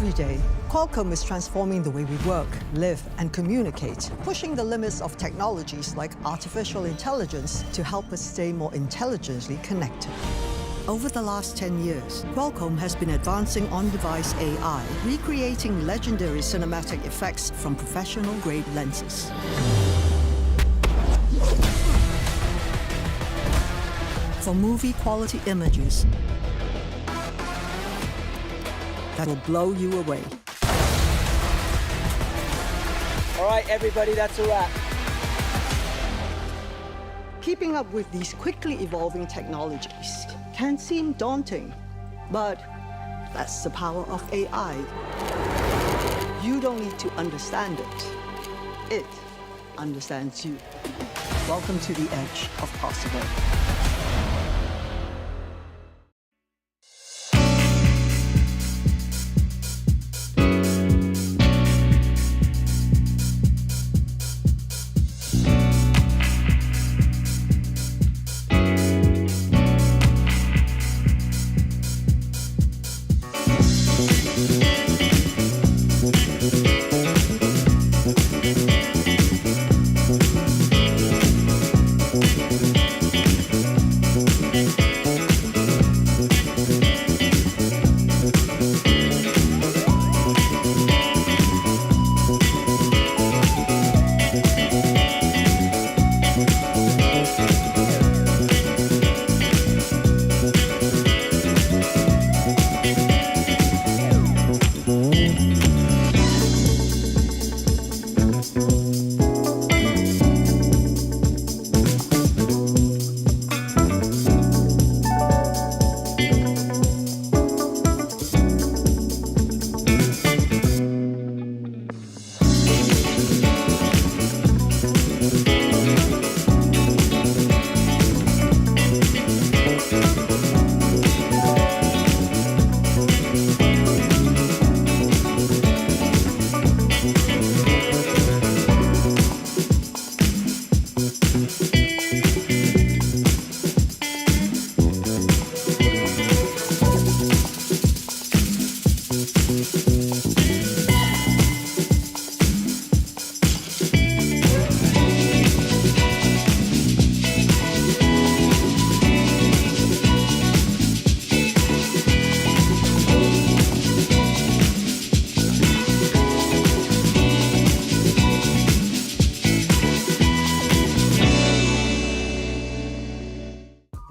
Every day, Qualcomm is transforming the way we work, live, and communicate, pushing the limits of technologies like artificial intelligence to help us stay more intelligently connected. Over the last 10 years, Qualcomm has been advancing on-device AI, recreating legendary cinematic effects from professional-grade lenses. For movie-quality images that will blow you away. All right, everybody, that's a wrap. Keeping up with these quickly evolving technologies can seem daunting, but that's the power of AI. You don't need to understand it. It understands you. Welcome to the edge of possible.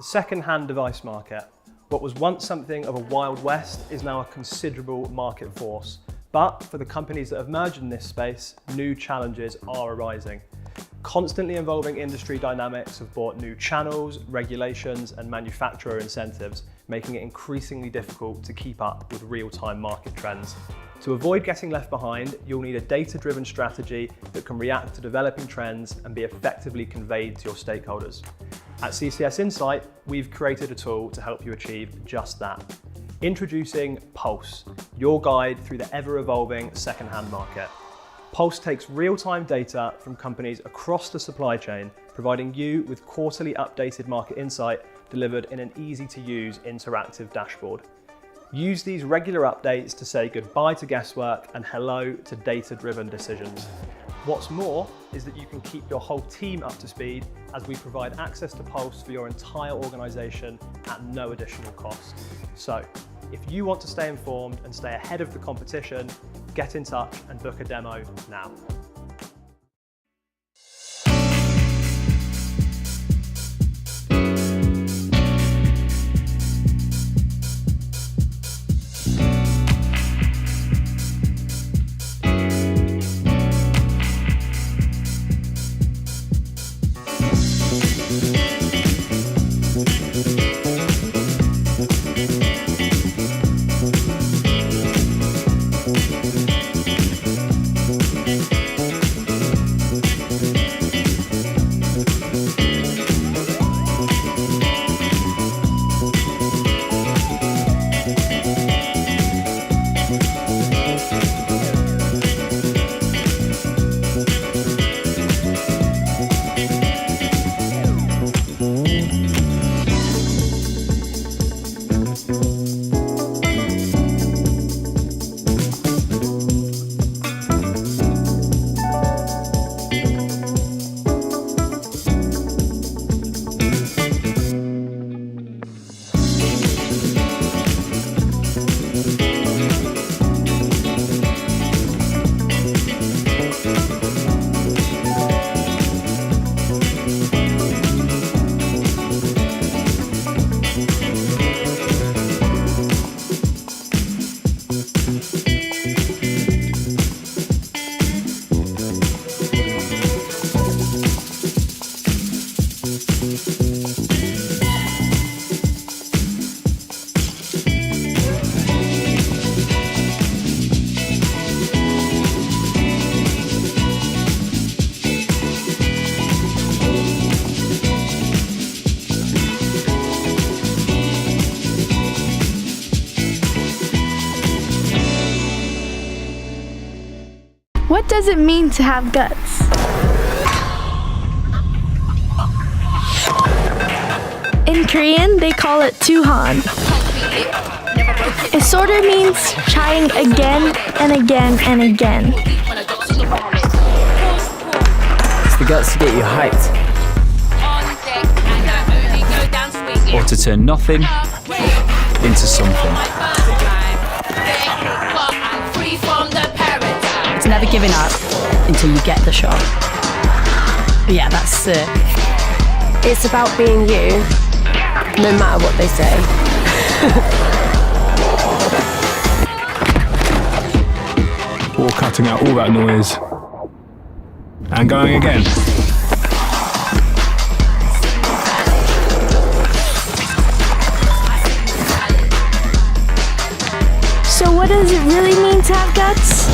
Second-hand device market. What was once something of a wild west is now a considerable market force. But for the companies that have merged in this space, new challenges are arising. Constantly evolving industry dynamics have brought new channels, regulations, and manufacturer incentives, making it increasingly difficult to keep up with real-time market trends. To avoid getting left behind, you'll need a data-driven strategy that can react to developing trends and be effectively conveyed to your stakeholders. At CCS Insight, we've created a tool to help you achieve just that. Introducing Pulse, your guide through the ever-evolving second-hand market. Pulse takes real-time data from companies across the supply chain, providing you with quarterly updated market insight delivered in an easy-to-use interactive dashboard. Use these regular updates to say goodbye to guesswork and hello to data-driven decisions. What's more is that you can keep your whole team up to speed as we provide access to Pulse for your entire organisation at no additional cost. So, if you want to stay informed and stay ahead of the competition, get in touch and book a demo now. What does it mean to have guts? In Korean, they call it tuhan. It sort of means trying again and again and again. It's the guts to get you hyped. Or to turn nothing into something. It's never giving up until you get the shot. Yeah, that's it. It's about being you, no matter what they say. Or cutting out all that noise and going again. So what does it really mean to have guts?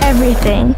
Everything.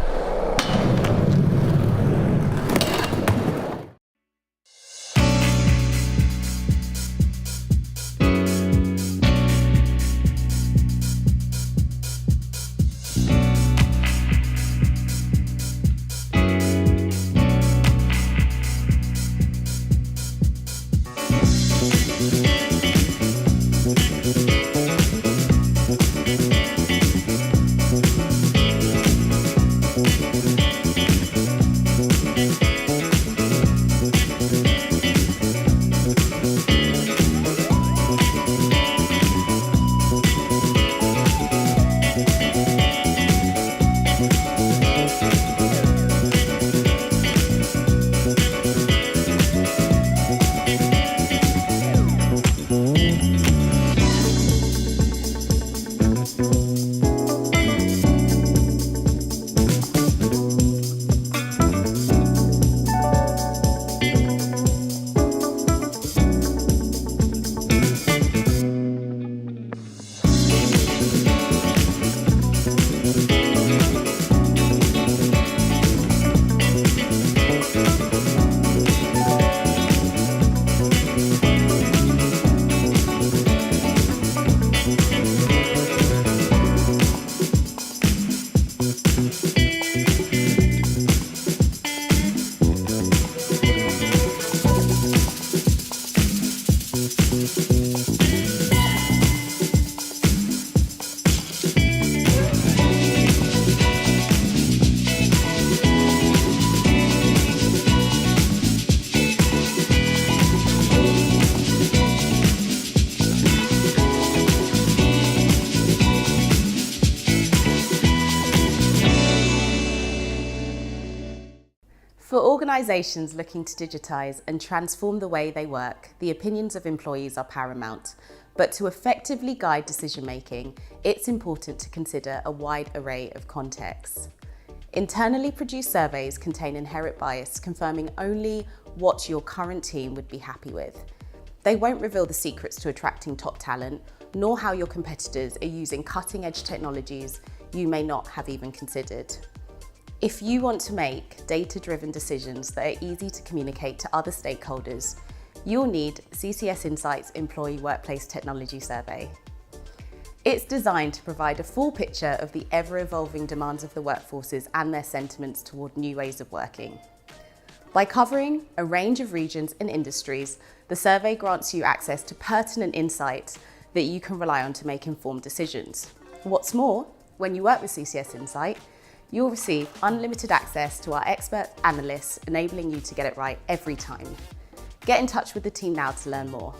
For organisations looking to digitise and transform the way they work, the opinions of employees are paramount. But to effectively guide decision making, it's important to consider a wide array of contexts. Internally produced surveys contain inherent bias, confirming only what your current team would be happy with. They won't reveal the secrets to attracting top talent, nor how your competitors are using cutting-edge technologies you may not have even considered. If you want to make data-driven decisions that are easy to communicate to other stakeholders, you'll need CCS Insights Employee Workplace Technology Survey. It's designed to provide a full picture of the ever-evolving demands of the workforces and their sentiments toward new ways of working. By covering a range of regions and industries, the survey grants you access to pertinent insights that you can rely on to make informed decisions. What's more, when you work with CCS Insight, you'll receive unlimited access to our expert analysts, enabling you to get it right every time. Get in touch with the team now to learn more.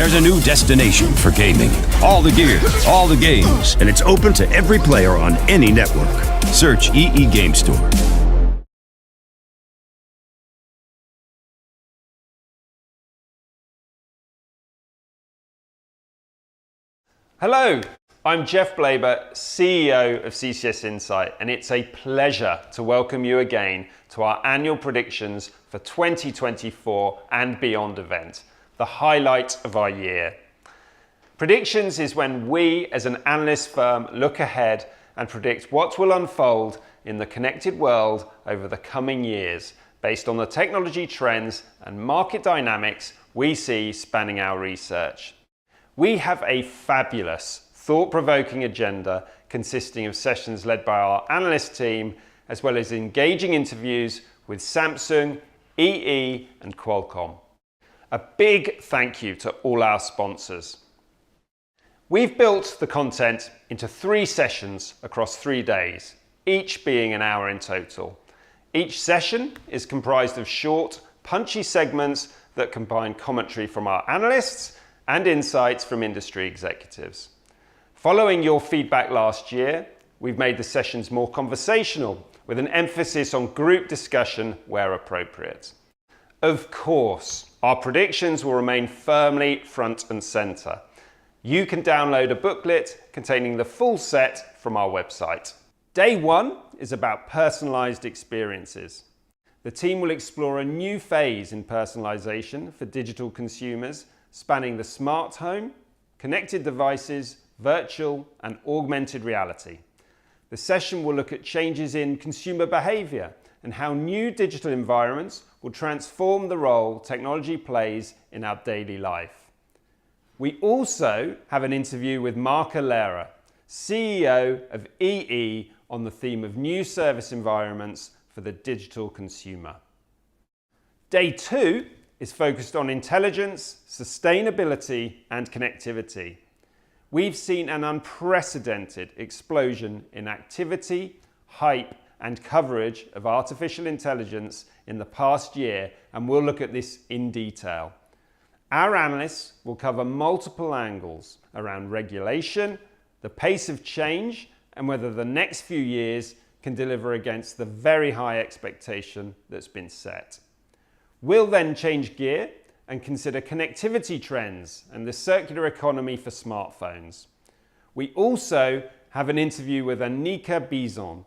There's a new destination for gaming. All the gear, all the games, and it's open to every player on any network. Search EE Game Store. Hello, I'm Geoff Blaber, CEO of CCS Insight, and it's a pleasure to welcome you again to our annual predictions for 2024 and beyond event, the highlight of our year. Predictions is when we as an analyst firm look ahead and predict what will unfold in the connected world over the coming years based on the technology trends and market dynamics we see spanning our research. We have a fabulous, thought-provoking agenda consisting of sessions led by our analyst team, as well as engaging interviews with Samsung, EE and Qualcomm. A big thank you to all our sponsors. We've built the content into 3 sessions across 3 days, each being an hour in total. Each session is comprised of short, punchy segments that combine commentary from our analysts and insights from industry executives. Following your feedback last year, we've made the sessions more conversational, with an emphasis on group discussion where appropriate. Of course, our predictions will remain firmly front and centre. You can download a booklet containing the full set from our website. Day 1 is about personalised experiences. The team will explore a new phase in personalisation for digital consumers, spanning the smart home, connected devices, virtual and augmented reality. The session will look at changes in consumer behaviour and how new digital environments will transform the role technology plays in our daily life. We also have an interview with Marc Allera, CEO of EE, on the theme of new service environments for the digital consumer. Day 2 is focused on intelligence, sustainability and connectivity. We've seen an unprecedented explosion in activity, hype and coverage of artificial intelligence in the past year, and we'll look at this in detail. Our analysts will cover multiple angles around regulation, the pace of change and whether the next few years can deliver against the very high expectation that's been set. We'll then change gear and consider connectivity trends and the circular economy for smartphones. We also have an interview with Anika Bison,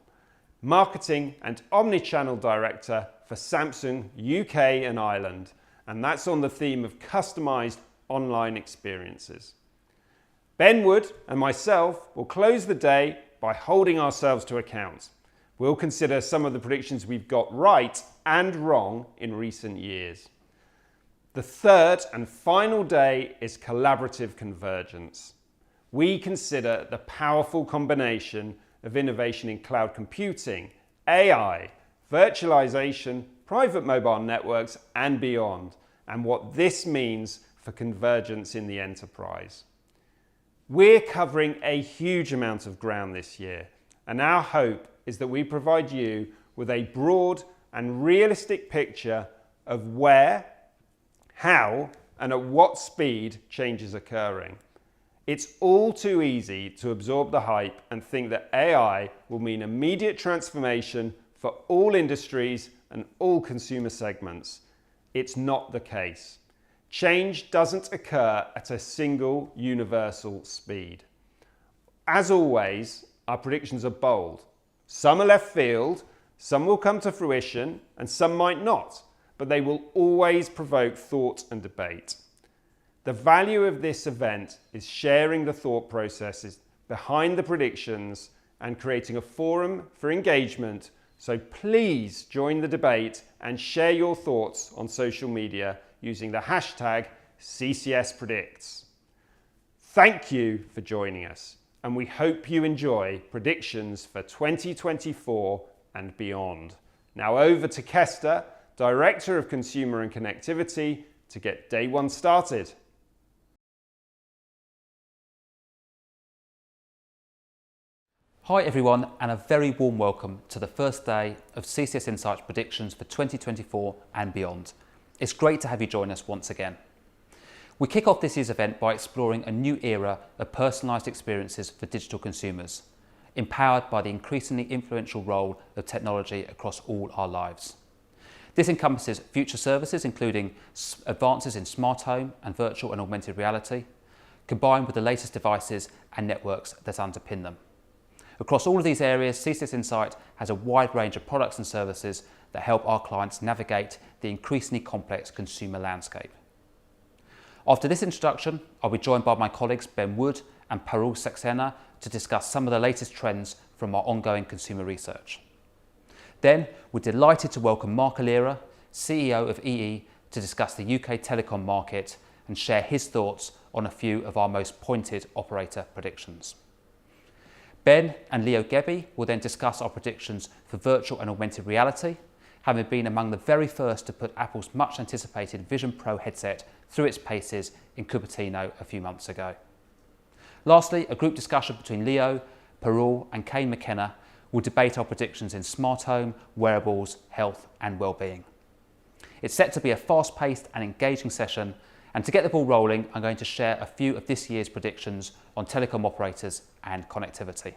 Marketing and Omnichannel Director for Samsung UK and Ireland, and that's on the theme of customised online experiences. Ben Wood and myself will close the day by holding ourselves to account. We'll consider some of the predictions we've got right and wrong in recent years. The third and final day is collaborative convergence. We consider the powerful combination of innovation in cloud computing, AI, virtualization, private mobile networks and beyond, and what this means for convergence in the enterprise. We're covering a huge amount of ground this year, and our hope is that we provide you with a broad and realistic picture of where, how, and at what speed change is occurring. It's all too easy to absorb the hype and think that AI will mean immediate transformation for all industries and all consumer segments. It's not the case. Change doesn't occur at a single universal speed. As always, our predictions are bold. Some are left field, some will come to fruition, and some might not, but they will always provoke thought and debate. The value of this event is sharing the thought processes behind the predictions and creating a forum for engagement, so please join the debate and share your thoughts on social media using the hashtag CCSPredicts. Thank you for joining us, and we hope you enjoy predictions for 2024 and beyond. Now over to Kester, Director of Consumer and Connectivity, to get day 1 started. Hi everyone, and a very warm welcome to the first day of CCS Insights predictions for 2024 and beyond. It's great to have you join us once again. We kick off this year's event by exploring a new era of personalised experiences for digital consumers, empowered by the increasingly influential role of technology across all our lives. This encompasses future services including advances in smart home and virtual and augmented reality, combined with the latest devices and networks that underpin them. Across all of these areas, CCS Insight has a wide range of products and services that help our clients navigate the increasingly complex consumer landscape. After this introduction, I'll be joined by my colleagues Ben Wood and Parul Saxena to discuss some of the latest trends from our ongoing consumer research. Then, we're delighted to welcome Marc Allera, CEO of EE, to discuss the UK telecom market and share his thoughts on a few of our most pointed operator predictions. Ben and Leo Gebbie will then discuss our predictions for virtual and augmented reality, having been among the very first to put Apple's much anticipated Vision Pro headset through its paces in Cupertino a few months ago. Lastly, a group discussion between Leo, Parul and Kane McKenna will debate our predictions in smart home, wearables, health and well-being. It's set to be a fast-paced and engaging session, and to get the ball rolling, I'm going to share a few of this year's predictions on telecom operators and connectivity.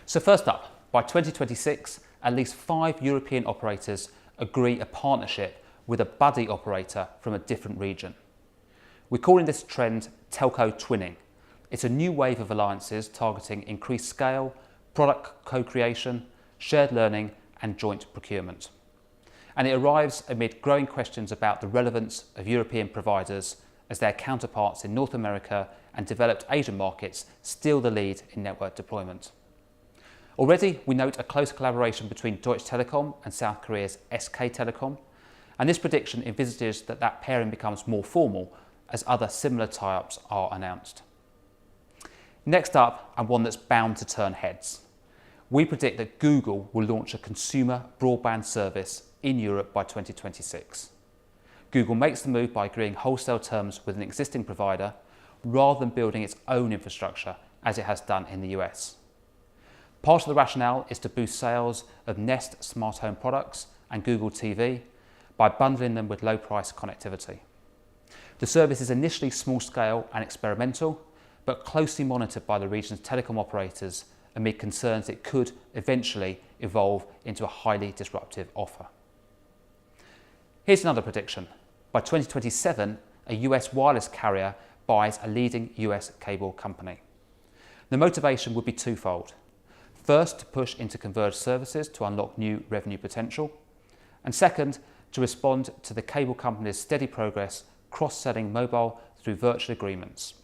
So first up, by 2026, at least 5 European operators agree a partnership with a buddy operator from a different region. We're calling this trend telco twinning. It's a new wave of alliances targeting increased scale, product co-creation, shared learning and joint procurement. And it arrives amid growing questions about the relevance of European providers as their counterparts in North America and developed Asian markets steal the lead in network deployment. Already, we note a close collaboration between Deutsche Telekom and South Korea's SK Telecom, and this prediction envisages that that pairing becomes more formal as other similar tie-ups are announced. Next up, and one that's bound to turn heads. We predict that Google will launch a consumer broadband service in Europe by 2026. Google makes the move by agreeing wholesale terms with an existing provider rather than building its own infrastructure as it has done in the US. Part of the rationale is to boost sales of Nest smart home products and Google TV by bundling them with low-price connectivity. The service is initially small-scale and experimental, but closely monitored by the region's telecom operators amid concerns it could eventually evolve into a highly disruptive offer. Here's another prediction. By 2027, a US wireless carrier buys a leading US cable company. The motivation would be twofold. First, to push into converged services to unlock new revenue potential, and second, to respond to the cable company's steady progress cross-selling mobile through virtual agreements.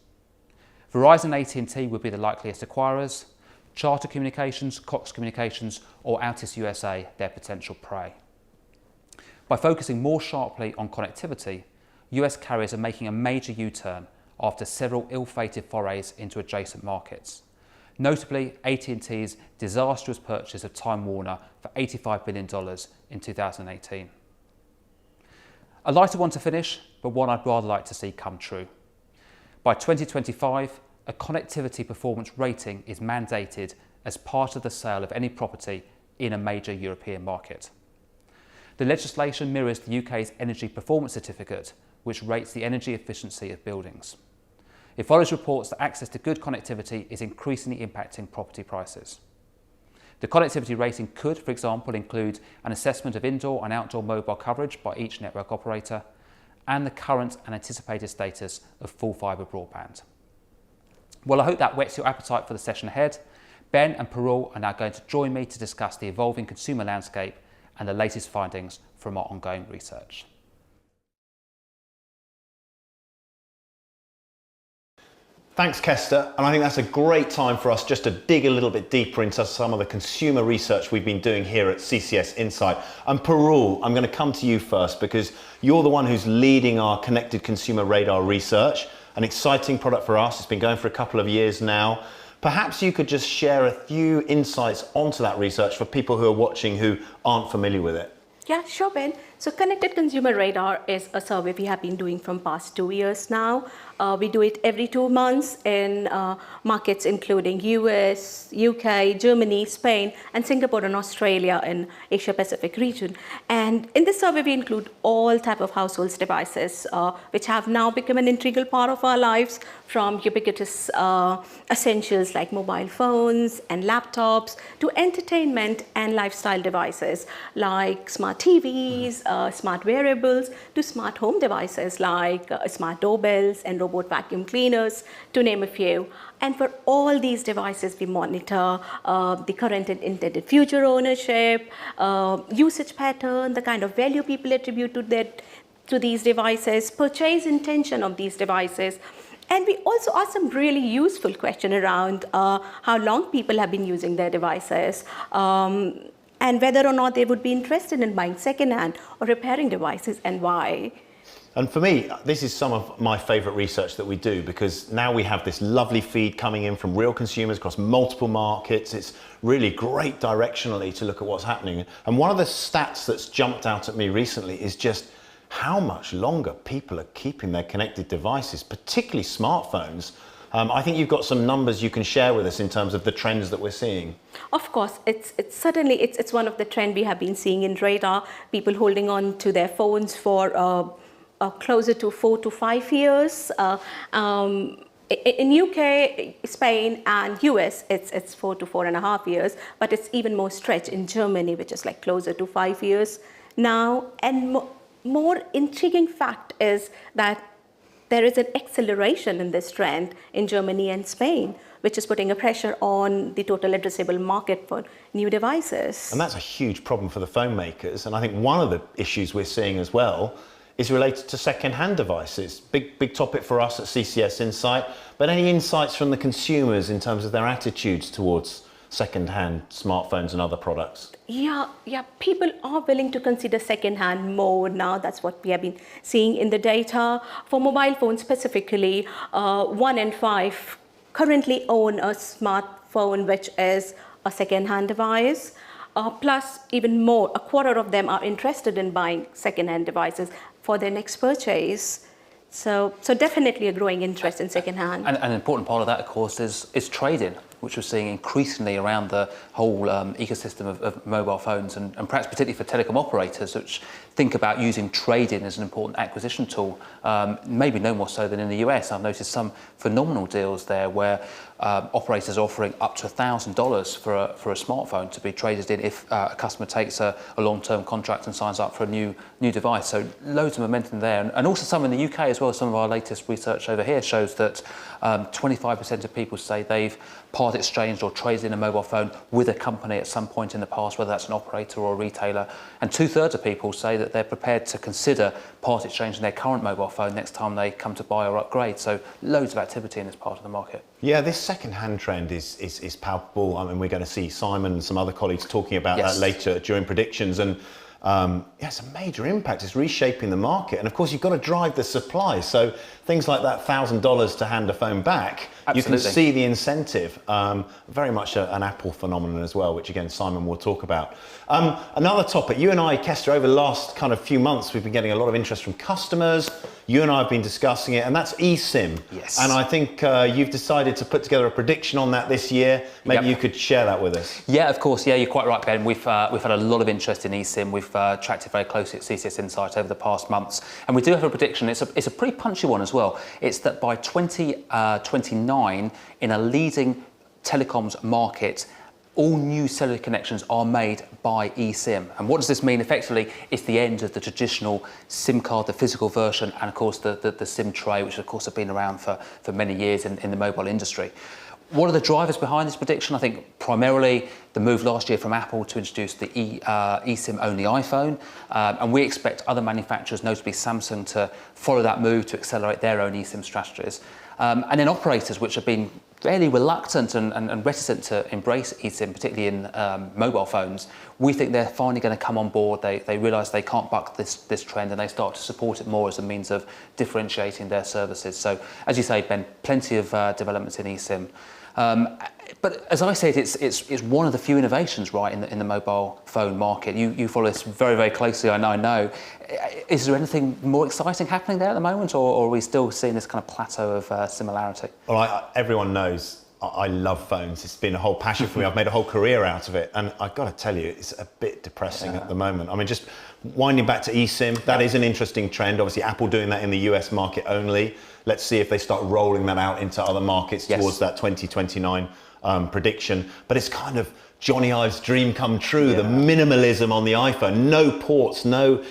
Verizon and AT&T would be the likeliest acquirers, Charter Communications, Cox Communications or Altice USA their potential prey. By focusing more sharply on connectivity, US carriers are making a major U-turn after several ill-fated forays into adjacent markets. Notably, AT&T's disastrous purchase of Time Warner for $85 billion in 2018. A lighter one to finish, but one I'd rather like to see come true. By 2025, a connectivity performance rating is mandated as part of the sale of any property in a major European market. The legislation mirrors the UK's Energy Performance Certificate, which rates the energy efficiency of buildings. It follows reports that access to good connectivity is increasingly impacting property prices. The connectivity rating could, for example, include an assessment of indoor and outdoor mobile coverage by each network operator and the current and anticipated status of full fibre broadband. Well, I hope that whets your appetite for the session ahead. Ben and Parul are now going to join me to discuss the evolving consumer landscape and the latest findings from our ongoing research. Thanks, Kester, and I think that's a great time for us just to dig a little bit deeper into some of the consumer research we've been doing here at CCS Insight. And Parul, I'm going to come to you first because you're the one who's leading our Connected Consumer Radar research, an exciting product for us. It's been going for a couple of years now. Perhaps you could just share a few insights onto that research for people who are watching who aren't familiar with it. Yeah, sure, Ben. So Connected Consumer Radar is a survey we have been doing from past 2 years now. We do it every 2 months in markets including US, UK, Germany, Spain, and Singapore and Australia in Asia Pacific region. And in this survey, we include all type of household devices, which have now become an integral part of our lives, from ubiquitous essentials like mobile phones and laptops to entertainment and lifestyle devices like smart TVs, smart wearables, to smart home devices like smart doorbells and robot vacuum cleaners, to name a few. And for all these devices, we monitor the current and intended future ownership, usage pattern, the kind of value people attribute to these devices, purchase intention of these devices. And we also ask some really useful question around how long people have been using their devices, and whether or not they would be interested in buying second-hand or repairing devices, and why. And for me, this is some of my favourite research that we do, because now we have this lovely feed coming in from real consumers across multiple markets. It's really great directionally to look at what's happening. And one of the stats that's jumped out at me recently is just how much longer people are keeping their connected devices, particularly smartphones. I think you've got some numbers you can share with us in terms of the trends that we're seeing. Of course, it's certainly one of the trends we have been seeing in radar. People holding on to their phones for closer to 4 to 5 years. In UK, Spain, and US, it's 4 to 4.5 years, but it's even more stretched in Germany, which is like closer to 5 years now. And more intriguing fact is that there is an acceleration in this trend in Germany and Spain, which is putting a pressure on the total addressable market for new devices. And that's a huge problem for the phone makers. And I think one of the issues we're seeing as well is related to second-hand devices. Big topic for us at CCS Insight. But any insights from the consumers in terms of their attitudes towards second-hand smartphones and other products? Yeah, people are willing to consider second-hand more now. That's what we have been seeing in the data. For mobile phones specifically, 1 in 5 currently own a smartphone which is a second-hand device. Plus, even more, a quarter of them are interested in buying second-hand devices for their next purchase. So definitely a growing interest in second-hand. And an important part of that, of course, is trade-in, which we're seeing increasingly around the whole ecosystem of mobile phones, and perhaps particularly for telecom operators, which think about using trade-in as an important acquisition tool, maybe no more so than in the US. I've noticed some phenomenal deals there where operators are offering up to $1,000 for a smartphone to be traded in if a customer takes a long-term contract and signs up for a new device. So loads of momentum there. And also some in the UK as well. Some of our latest research over here shows that 25% of people say they've part exchanged or traded in a mobile phone with a company at some point in the past, whether that's an operator or a retailer. And 2/3 of people say that they're prepared to consider part exchanging their current mobile phone next time they come to buy or upgrade. So loads of activity in this part of the market. Yeah, this second-hand trend is palpable. I mean, we're going to see Simon and some other colleagues talking about that later during predictions. And it's a major impact. It's reshaping the market. And of course, you've got to drive the supply. So things like that $1,000 to hand a phone back, you can see the incentive. Very much an Apple phenomenon as well, which again, Simon will talk about. Another topic, you and I, Kester, over the last kind of few months, we've been getting a lot of interest from customers. You and I have been discussing it, and that's eSIM. Yes. And I think you've decided to put together a prediction on that this year. Maybe you could share that with us. Yeah, of course. Yeah, you're quite right, Ben. We've had a lot of interest in eSIM. We've tracked it very closely at CCS Insight over the past months, and we do have a prediction. It's a pretty punchy one as well. It's that by 2029, in a leading telecoms market, all new cellular connections are made by eSIM. And what does this mean? Effectively, it's the end of the traditional SIM card, the physical version, and of course the SIM tray, which of course have been around for many years in the mobile industry. What are the drivers behind this prediction? I think primarily the move last year from Apple to introduce the eSIM-only iPhone, and we expect other manufacturers, notably Samsung, to follow that move to accelerate their own eSIM strategies. And then operators, which have been fairly reluctant and reticent to embrace eSIM, particularly in mobile phones, we think they're finally going to come on board. They realise they can't buck this trend, and they start to support it more as a means of differentiating their services. So, as you say, Ben, plenty of developments in eSIM. But as I say, it's one of the few innovations, right, in the mobile phone market. You follow this very, very closely, I know. Is there anything more exciting happening there at the moment, or are we still seeing this kind of plateau of similarity? Well, everyone knows I love phones. It's been a whole passion for me. I've made a whole career out of it. And I've got to tell you, it's a bit depressing at the moment. I mean, just winding back to eSIM, that is an interesting trend. Obviously, Apple doing that in the US market only. Let's see if they start rolling that out into other markets towards that 2029 prediction. But it's kind of Johnny Ive's dream come true, the minimalism on the iPhone, no ports, no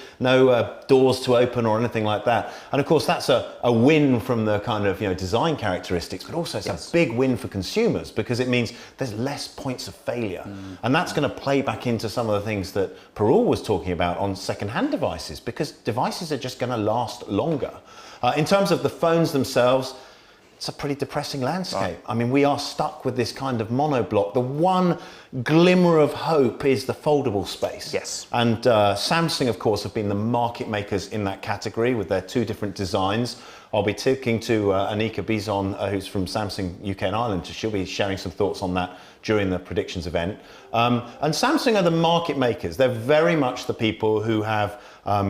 doors to open or anything like that. And of course, that's a win from the kind of design characteristics, but also it's a big win for consumers because it means there's less points of failure. And that's going to play back into some of the things that Parul was talking about on second-hand devices, because devices are just going to last longer. In terms of the phones themselves, it's a pretty depressing landscape. Right. I mean, we are stuck with this kind of monoblock. The one glimmer of hope is the foldable space. Yes. And Samsung, of course, have been the market makers in that category with their two different designs. I'll be talking to Anika Bizon, who's from Samsung UK and Ireland. She'll be sharing some thoughts on that during the predictions event. And Samsung are the market makers. They're very much the people who have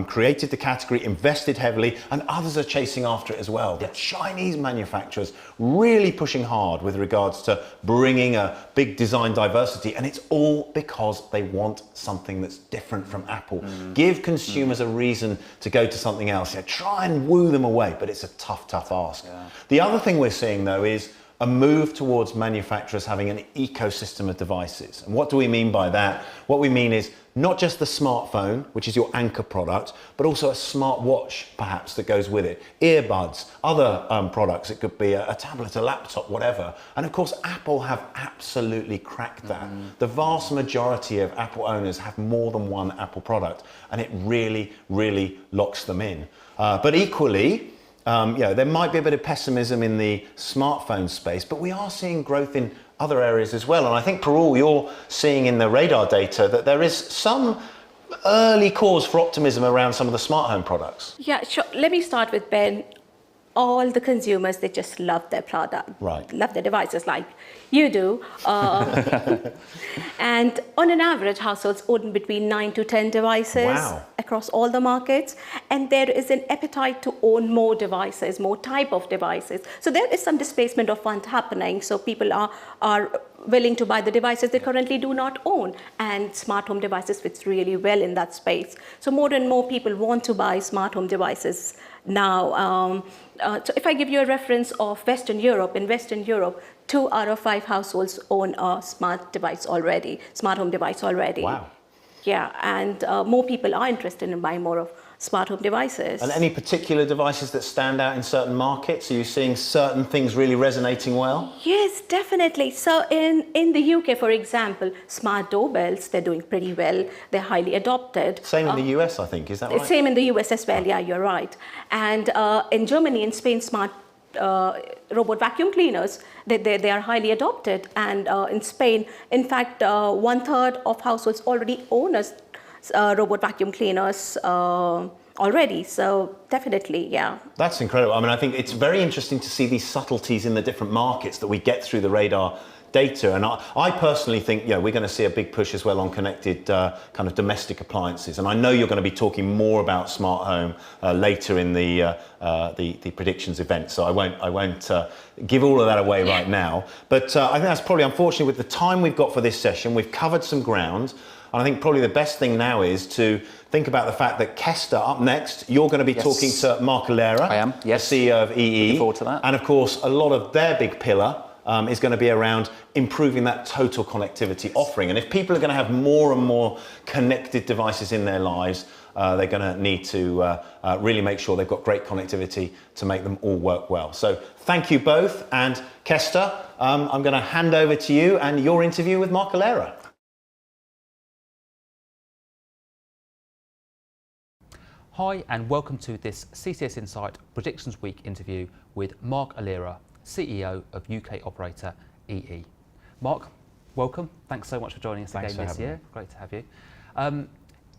created the category, invested heavily, and others are chasing after it as well. The Chinese manufacturers really pushing hard with regards to bringing a big design diversity, and it's all because they want something that's different from Apple. Give consumers a reason to go to something else. Try and woo them away, but it's a tough ask. The other thing we're seeing though is a move towards manufacturers having an ecosystem of devices. And what do we mean by that? What we mean is not just the smartphone, which is your anchor product, but also a smartwatch, perhaps, that goes with it. Earbuds, other products. It could be a tablet, a laptop, whatever. And of course, Apple have absolutely cracked that. The vast majority of Apple owners have more than one Apple product, and it really, really locks them in. But equally, there might be a bit of pessimism in the smartphone space, but we are seeing growth in other areas as well. And I think, Parul, you're seeing in the radar data that there is some early cause for optimism around some of the smart home products. Yeah, sure. Let me start with Ben. All the consumers, they just love their product, love their devices like you do. And on an average, households own between 9 to 10 devices across all the markets. And there is an appetite to own more devices, more type of devices. So there is some displacement of funds happening. So people are willing to buy the devices they currently do not own. And smart home devices fits really well in that space. So more and more people want to buy smart home devices now. So if I give you a reference of Western Europe, in Western Europe, 2 out of 5 households own a smart home device already. Wow. Yeah, and more people are interested in buying more of smart home devices. And any particular devices that stand out in certain markets? Are you seeing certain things really resonating well? Yes, definitely. So in the UK, for example, smart doorbells, they're doing pretty well. They're highly adopted. Same in the US, I think, is that right? Same in the US as well, yeah, you're right. And in Germany and Spain, smart robot vacuum cleaners, they are highly adopted. And in Spain, in fact, 1/3 of households already own robot vacuum cleaners already. So definitely, yeah. That's incredible. I mean, I think it's very interesting to see these subtleties in the different markets that we get through the radar data. And I personally think, we're going to see a big push as well on connected kind of domestic appliances. And I know you're going to be talking more about smart home later in the predictions event. So I won't give all of that away right now. But I think that's probably, unfortunately, with the time we've got for this session, we've covered some ground. And I think probably the best thing now is to think about the fact that Kester, up next, you're going to be talking to Marc Allera. I am, yes. The CEO of EE. Looking forward to that. And of course, a lot of their big pillar is going to be around improving that total connectivity offering. And if people are going to have more and more connected devices in their lives, they're going to need to really make sure they've got great connectivity to make them all work well. So thank you both. And Kester, I'm going to hand over to you and your interview with Marc Allera. Hi and welcome to this CCS Insight Predictions Week interview with Marc Allera, CEO of UK operator EE. Marc, welcome. Thanks so much for joining us again this year. Great to have you.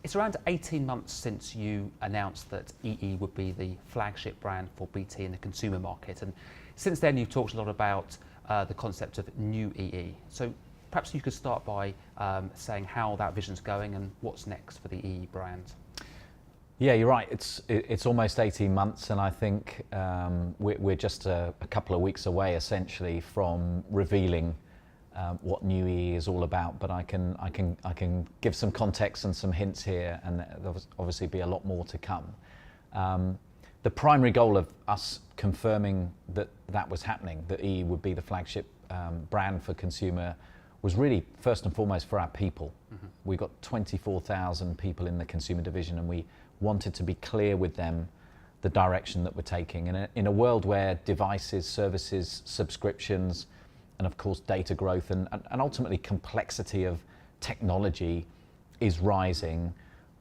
It's around 18 months since you announced that EE would be the flagship brand for BT in the consumer market. And since then, you've talked a lot about the concept of new EE. So perhaps you could start by saying how that vision's going and what's next for the EE brand. Yeah, you're right. It's almost 18 months, and I think we're just a couple of weeks away, essentially, from revealing what New EE is all about. But I can give some context and some hints here, and there'll obviously be a lot more to come. The primary goal of us confirming that was happening, that EE would be the flagship brand for consumer, was really first and foremost for our people. Mm-hmm. We've got 24,000 people in the consumer division, and we wanted to be clear with them the direction that we're taking. And in a world where devices, services, subscriptions, and of course data growth and ultimately complexity of technology is rising,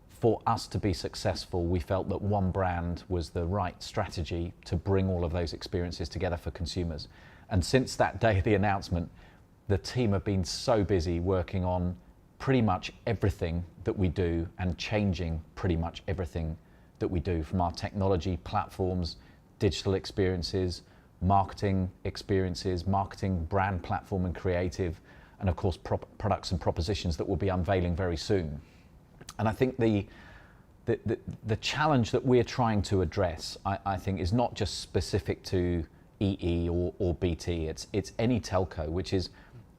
for us to be successful, we felt that one brand was the right strategy to bring all of those experiences together for consumers. And since that day of the announcement, the team have been so busy working on pretty much everything that we do and changing pretty much everything that we do, from our technology platforms, digital experiences, marketing experiences, marketing, brand platform and creative, and of course products and propositions that we'll be unveiling very soon. And I think the challenge that we're trying to address, I think, is not just specific to EE or BT. It's any telco, which is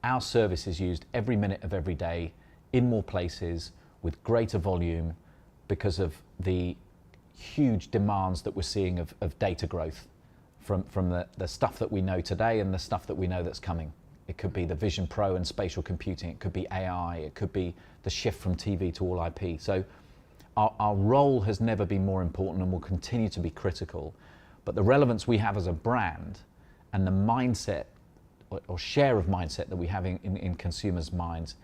our service is used every minute of every day in more places with greater volume because of the huge demands that we're seeing of data growth from the stuff that we know today and the stuff that we know that's coming. It could be the Vision Pro and spatial computing, it could be AI, it could be the shift from TV to all IP. So our role has never been more important and will continue to be critical, but the relevance we have as a brand and the mindset or share of mindset that we have in consumers' minds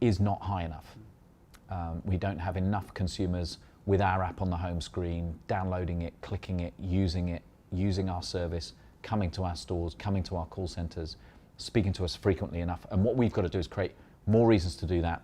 is not high enough. We don't have enough consumers with our app on the home screen, downloading it, clicking it, using our service, coming to our stores, coming to our call centres, speaking to us frequently enough. And what we've got to do is create more reasons to do that,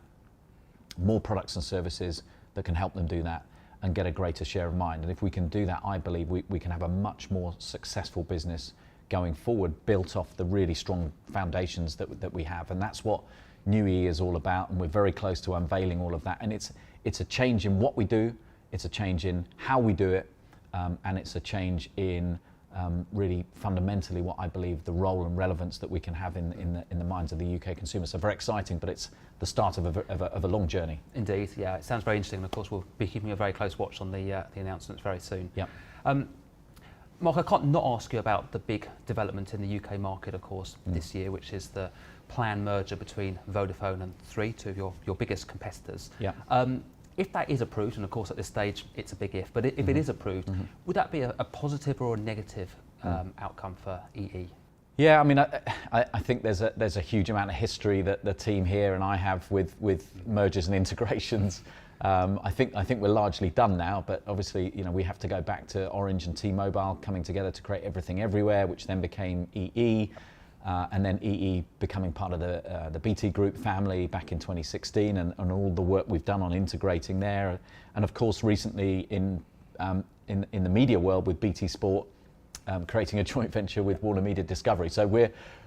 more products and services that can help them do that and get a greater share of mind. And if we can do that, I believe we can have a much more successful business going forward, built off the really strong foundations that we have. And that's what New EE is all about, and we're very close to unveiling all of that. And it's a change in what we do, it's a change in how we do it, and it's a change in really fundamentally what I believe the role and relevance that we can have in the minds of the UK consumer. So very exciting, but it's the start of a long journey. Indeed, yeah, it sounds very interesting. And of course, we'll be keeping a very close watch on the announcements very soon. Yeah. Mark, I can't not ask you about the big development in the UK market, of course, this year, which is the planned merger between Vodafone and Three, two of your biggest competitors. Yeah. If that is approved, and of course at this stage it's a big if, but if it is approved, would that be a positive or a negative outcome for EE? Yeah, I mean, I think there's a huge amount of history that the team here and I have with mergers and integrations. I think we're largely done now, but obviously, we have to go back to Orange and T-Mobile coming together to create Everything Everywhere, which then became EE, and then EE becoming part of the BT Group family back in 2016, and all the work we've done on integrating there, and of course recently in the media world with BT Sport, creating a joint venture with Warner Media Discovery. So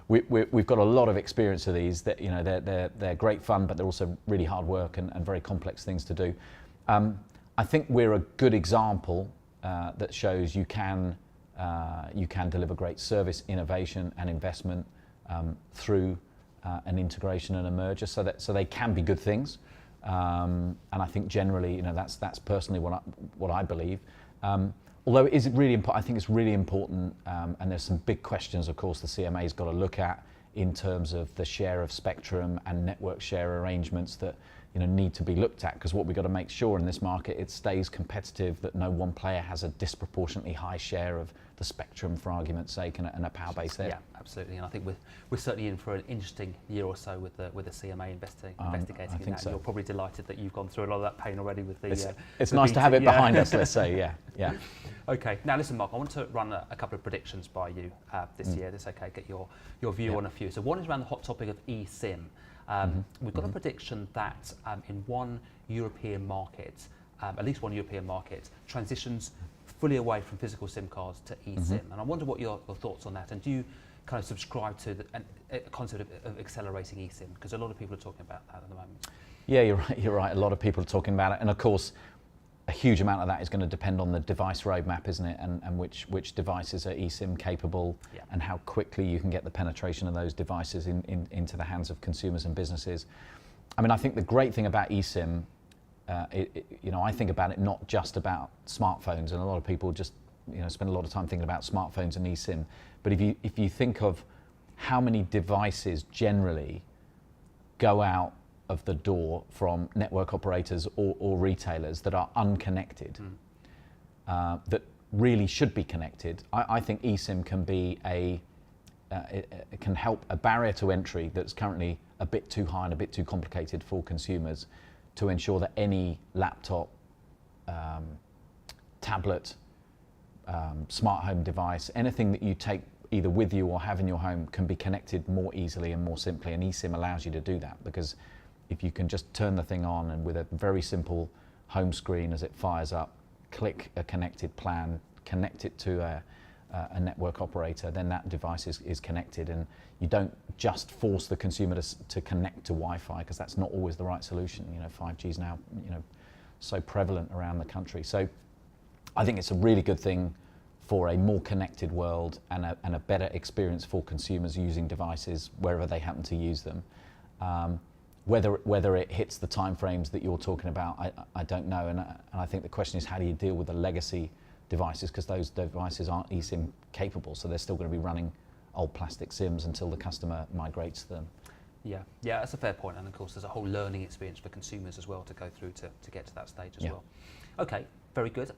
we've got a lot of experience of these. That they're great fun, but they're also really hard work and very complex things to do. I think we're a good example that shows you can deliver great service, innovation, and investment through an integration and a merger. So they can be good things. And I think generally, that's personally what I believe. Although it is really important, I think it's really important, and there's some big questions, of course, the CMA's got to look at in terms of the share of spectrum and network share arrangements that need to be looked at, because what we've got to make sure in this market, it stays competitive, that no one player has a disproportionately high share of the spectrum, for argument's sake, and a power base there. Yeah, absolutely. And I think we're certainly in for an interesting year or so with the CMA investigating that. So. You're probably delighted that you've gone through a lot of that pain already with the. It's nice to have it behind us. Let's say, yeah. Okay. Now listen, Mark, I want to run a couple of predictions by you this year. That's okay. Get your view on a few. So one is around the hot topic of eSIM. We've got a prediction that in one European market, at least one European market, transitions fully away from physical SIM cards to eSIM. And I wonder what your thoughts on that. And do kind of subscribe to a concept of accelerating eSIM? Because a lot of people are talking about that at the moment. Yeah, you're right. You're right. A lot of people are talking about it, and of course, a huge amount of that is going to depend on the device roadmap, isn't it? And which devices are eSIM capable, and how quickly you can get the penetration of those devices into the hands of consumers and businesses. I mean, I think the great thing about eSIM, I think about it not just about smartphones, and a lot of people just spend a lot of time thinking about smartphones and eSIM. But if you think of how many devices generally go out of the door from network operators or retailers that are unconnected, that really should be connected, I think eSIM can be it can help a barrier to entry that's currently a bit too high and a bit too complicated for consumers, to ensure that any laptop, tablet, smart home device, anything that you take either with you or have in your home can be connected more easily and more simply, and eSIM allows you to do that, because if you can just turn the thing on and with a very simple home screen as it fires up, click a connected plan, connect it to a network operator, then that device is connected, and you don't just force the consumer to connect to Wi-Fi, because that's not always the right solution. 5G is now so prevalent around the country. So I think it's a really good thing for a more connected world and a better experience for consumers using devices wherever they happen to use them. Whether it hits the timeframes that you're talking about, I don't know, and I think the question is, how do you deal with the legacy devices, because those devices aren't eSIM capable, so they're still going to be running old plastic SIMs until the customer migrates them. Yeah, that's a fair point, and of course there's a whole learning experience for consumers as well to go through to get to that stage as well. Okay, very good.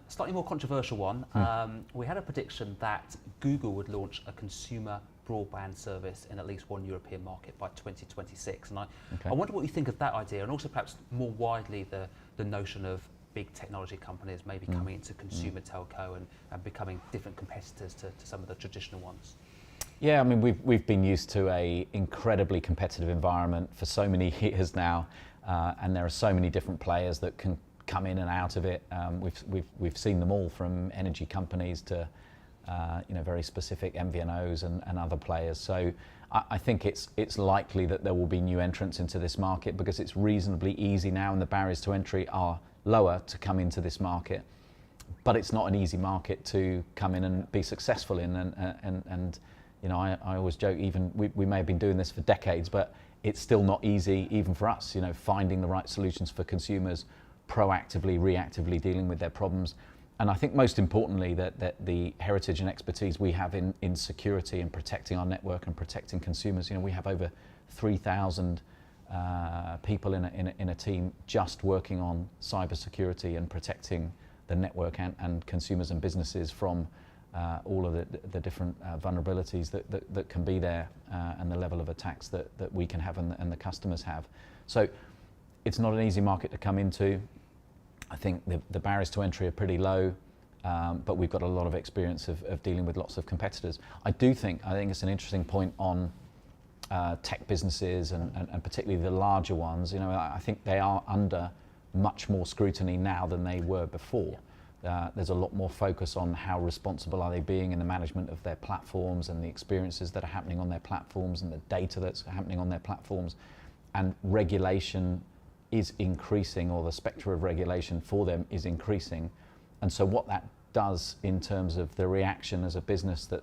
Slightly more controversial one. We had a prediction that Google would launch a consumer broadband service in at least one European market by 2026, and I wonder what you think of that idea, and also perhaps more widely the notion of big technology companies maybe coming into consumer telco and becoming different competitors to some of the traditional ones. Yeah, I mean, we've been used to a incredibly competitive environment for so many years now, and there are so many different players that can come in and out of it. We've seen them all, from energy companies to very specific MVNOs and other players. So I think it's likely that there will be new entrants into this market, because it's reasonably easy now and the barriers to entry are lower to come into this market. But it's not an easy market to come in and be successful in, and I always joke, even we may have been doing this for decades, but it's still not easy even for us, finding the right solutions for consumers, proactively, reactively dealing with their problems. And I think most importantly that the heritage and expertise we have in security and protecting our network and protecting consumers. We have over 3,000 people in a team just working on cybersecurity and protecting the network and consumers and businesses from all of the different vulnerabilities that can be there, and the level of attacks that we can have and the customers have. So it's not an easy market to come into. I think the barriers to entry are pretty low, but we've got a lot of experience of dealing with lots of competitors. I think it's an interesting point on tech businesses and particularly the larger ones. I think they are under much more scrutiny now than they were before. There's a lot more focus on how responsible are they being in the management of their platforms and the experiences that are happening on their platforms and the data that's happening on their platforms. And regulation is increasing, or the spectre of regulation for them is increasing. And so what that does in terms of the reaction as a business that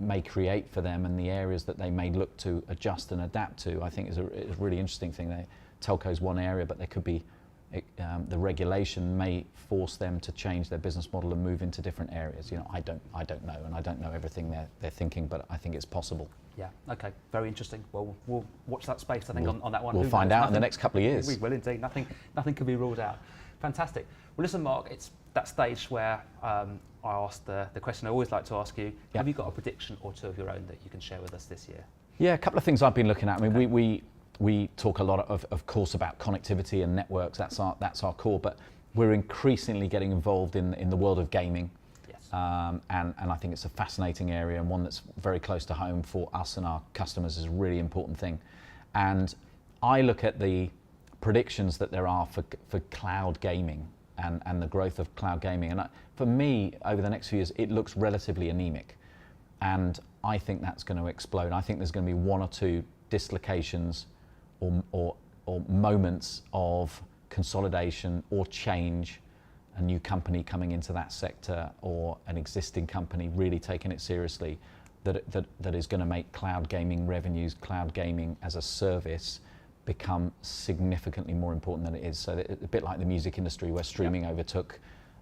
may create for them, and the areas that they may look to adjust and adapt to, I think is a really interesting thing. Telco's one area, but there could be the regulation may force them to change their business model and move into different areas. I don't know, and I don't know everything they're thinking, but I think it's possible. Yeah, okay, very interesting. Well, we'll watch that space, I think, on that one. We'll find out in the next couple of years. We will indeed. Nothing can be ruled out. Fantastic. Well, listen, Mark, it's that stage where I asked the question I always like to ask you. Have you got a prediction or two of your own that you can share with us this year? Yeah, a couple of things I've been looking at. I mean, we talk a lot of course about connectivity and networks. That's our core, but we're increasingly getting involved in the world of gaming. Yes. And I think it's a fascinating area, and one that's very close to home for us and our customers is a really important thing. And I look at the predictions that there are for cloud gaming and the growth of cloud gaming. And for me, over the next few years, it looks relatively anemic. And I think that's going to explode. I think there's going to be one or two dislocations or moments of consolidation or change, a new company coming into that sector or an existing company really taking it seriously, that is going to make cloud gaming revenues, cloud gaming as a service, become significantly more important than it is. So a bit like the music industry where streaming overtook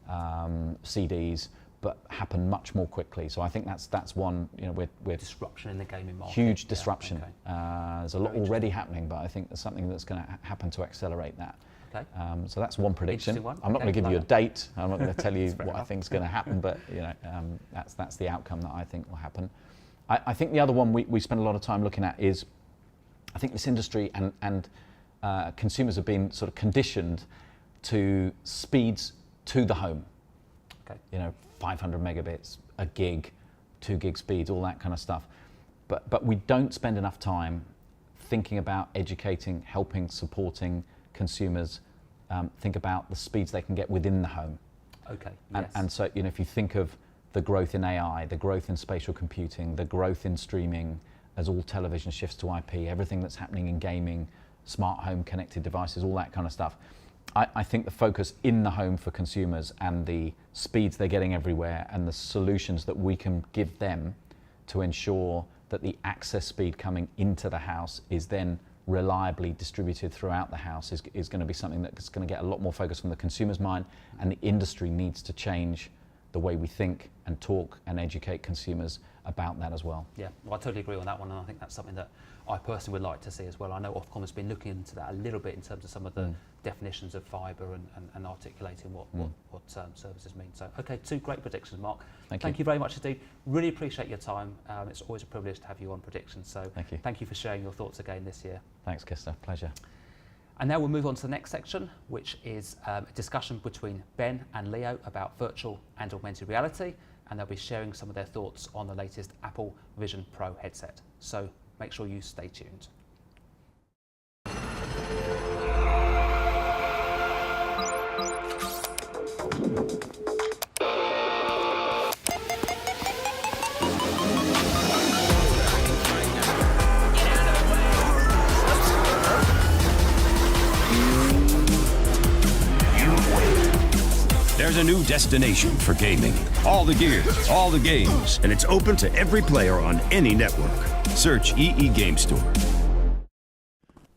CDs, but happened much more quickly. So I think that's one, we're disruption in the gaming market. Huge disruption. Okay. There's a lot already happening, but I think there's something that's going to happen to accelerate that. Okay. So that's one prediction. One. I'm not going to give you a date. I'm not going to tell you what I think is going to happen, but that's the outcome that I think will happen. I think the other one we spend a lot of time looking at is, I think this industry and consumers have been sort of conditioned to speeds to the home. Okay. 500 megabits, a gig, 2 gig speeds, all that kind of stuff. But we don't spend enough time thinking about educating, helping, supporting consumers think about the speeds they can get within the home. Okay. And so, if you think of the growth in AI, the growth in spatial computing, the growth in streaming, as all television shifts to IP, everything that's happening in gaming, smart home connected devices, all that kind of stuff. I think the focus in the home for consumers and the speeds they're getting everywhere and the solutions that we can give them to ensure that the access speed coming into the house is then reliably distributed throughout the house is going to be something that's going to get a lot more focus from the consumer's mind, and the industry needs to change the way we think and talk and educate consumers about that as well. Yeah, well, I totally agree on that one, and I think that's something that I personally would like to see as well. I know Ofcom has been looking into that a little bit in terms of some of the definitions of fibre and articulating what services mean. So, okay, 2 great predictions, Mark. Thank you very much indeed. Really appreciate your time. It's always a privilege to have you on Predictions. So thank you for sharing your thoughts again this year. Thanks, Kester. Pleasure. And now we'll move on to the next section, which is a discussion between Ben and Leo about virtual and augmented reality, and they'll be sharing some of their thoughts on the latest Apple Vision Pro headset. So make sure you stay tuned. There's a new destination for gaming. All the gear, all the games, and it's open to every player on any network. Search EE Game Store.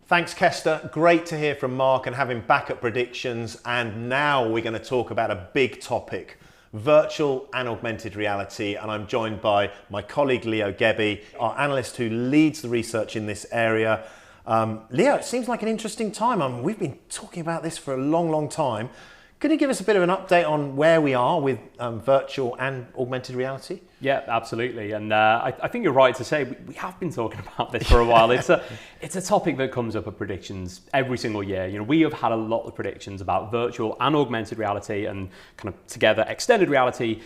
Thanks, Kester. Great to hear from Mark and have him back at Predictions. And now we're going to talk about a big topic, virtual and augmented reality. And I'm joined by my colleague, Leo Gebbie, our analyst who leads the research in this area. Leo, it seems like an interesting time. We've been talking about this for a long, long time. Could you give us a bit of an update on where we are with virtual and augmented reality? Yeah, absolutely. And I think you're right to say we have been talking about this for a while. It's a topic that comes up at Predictions every single year. We have had a lot of predictions about virtual and augmented reality and kind of together extended reality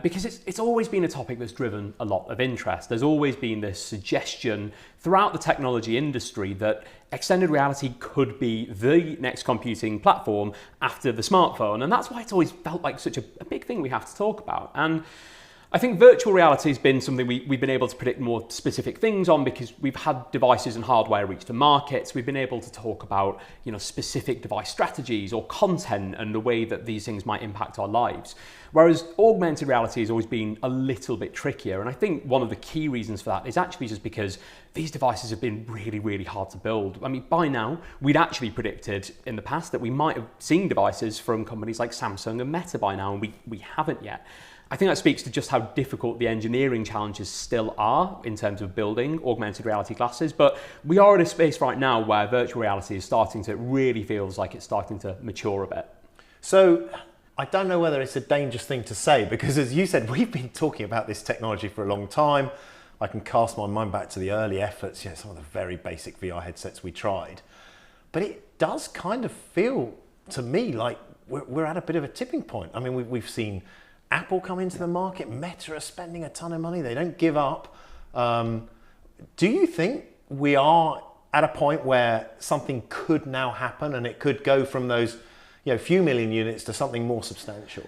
because it's always been a topic that's driven a lot of interest. There's always been this suggestion throughout the technology industry that extended reality could be the next computing platform after the smartphone. And that's why it's always felt like such a big thing we have to talk about. And I think virtual reality has been something we've been able to predict more specific things on because we've had devices and hardware reach the markets. We've been able to talk about specific device strategies or content and the way that these things might impact our lives. Whereas augmented reality has always been a little bit trickier. And I think one of the key reasons for that is actually just because these devices have been really, really hard to build. I mean, by now, we'd actually predicted in the past that we might have seen devices from companies like Samsung and Meta by now, and we haven't yet. I think that speaks to just how difficult the engineering challenges still are in terms of building augmented reality glasses. But we are in a space right now where virtual reality is it really feels like it's starting to mature a bit. So I don't know whether it's a dangerous thing to say because, as you said, we've been talking about this technology for a long time. I can cast my mind back to the early efforts, some of the very basic VR headsets we tried. But it does kind of feel to me like we're at a bit of a tipping point. I mean, we've seen Apple come into the market, Meta are spending a ton of money, they don't give up. Do you think we are at a point where something could now happen and it could go from those few million units to something more substantial?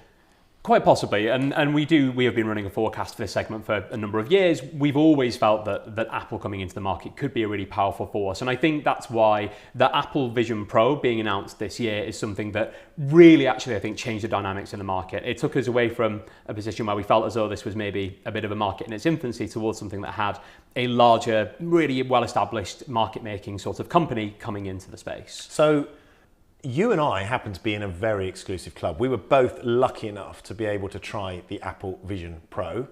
Quite possibly, and we have been running a forecast for this segment for a number of years. We've always felt that Apple coming into the market could be a really powerful force, and I think that's why the Apple Vision Pro being announced this year is something that really actually I think changed the dynamics in the market. It took us away from a position where we felt as though this was maybe a bit of a market in its infancy towards something that had a larger, really well-established market-making sort of company coming into the space. So you and I happen to be in a very exclusive club. We were both lucky enough to be able to try the Apple Vision Pro,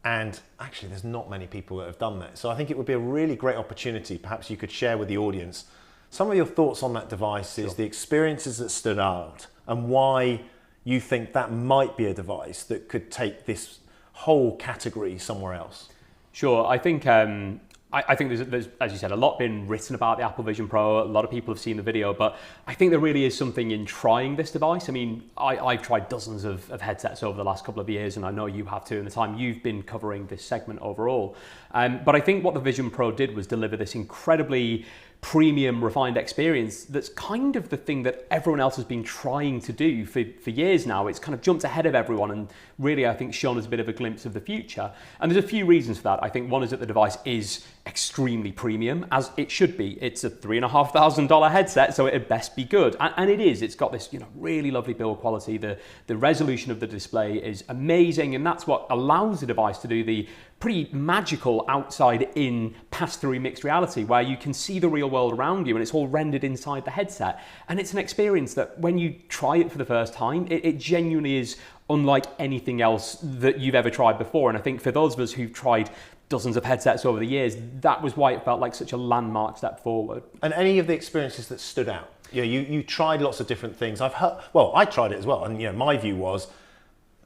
and actually there's not many people that have done that. So I think it would be a really great opportunity. Perhaps you could share with the audience some of your thoughts on that device, the experiences that stood out, and why you think that might be a device that could take this whole category somewhere else. Sure, I think there's, as you said, a lot been written about the Apple Vision Pro. A lot of people have seen the video, but I think there really is something in trying this device. I mean, I've tried dozens of headsets over the last couple of years, and I know you have too in the time you've been covering this segment overall. But I think what the Vision Pro did was deliver this incredibly premium, refined experience that's kind of the thing that everyone else has been trying to do for years now. It's kind of jumped ahead of everyone and really, I think, shown us a bit of a glimpse of the future. And there's a few reasons for that. I think one is that the device is extremely premium, as it should be. It's a $3,500 headset, so it'd best be good. And it is. It's got this, really lovely build quality. The resolution of the display is amazing, and that's what allows the device to do the pretty magical outside-in pass-through mixed reality, where you can see the real world around you and it's all rendered inside the headset. And it's an experience that when you try it for the first time, it genuinely is unlike anything else that you've ever tried before. And I think for those of us who've tried dozens of headsets over the years, that was why it felt like such a landmark step forward. And any of the experiences that stood out? You tried lots of different things. I've heard, well, I tried it as well, and my view was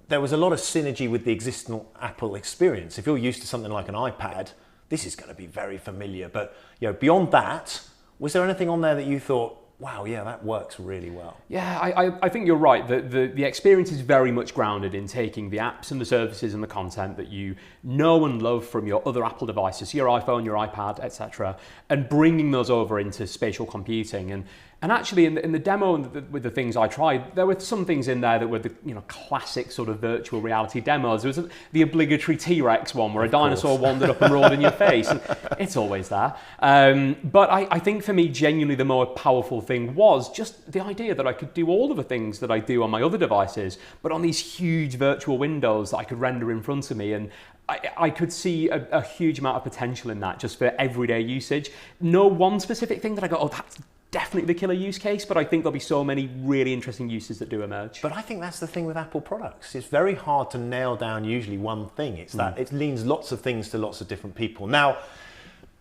there was a lot of synergy with the existing Apple experience. If you're used to something like an iPad, this is going to be very familiar. But beyond that, was there anything on there that you thought, wow, yeah, that works really well? Yeah, I think you're right. The experience is very much grounded in taking the apps and the services and the content that you know and love from your other Apple devices, your iPhone, your iPad, etc., and bringing those over into spatial computing. And actually, in the demo and with the things I tried, there were some things in there that were the classic sort of virtual reality demos. There was the obligatory T-Rex one where a dinosaur wandered up and rolled in your face. And it's always there. But I think for me, genuinely, the more powerful thing was just the idea that I could do all of the things that I do on my other devices, but on these huge virtual windows that I could render in front of me. And I could see a huge amount of potential in that just for everyday usage. No one specific thing that I go, oh, that's definitely the killer use case, but I think there'll be so many really interesting uses that do emerge. But I think that's the thing with Apple products. It's very hard to nail down usually one thing. It's that it leans lots of things to lots of different people. Now,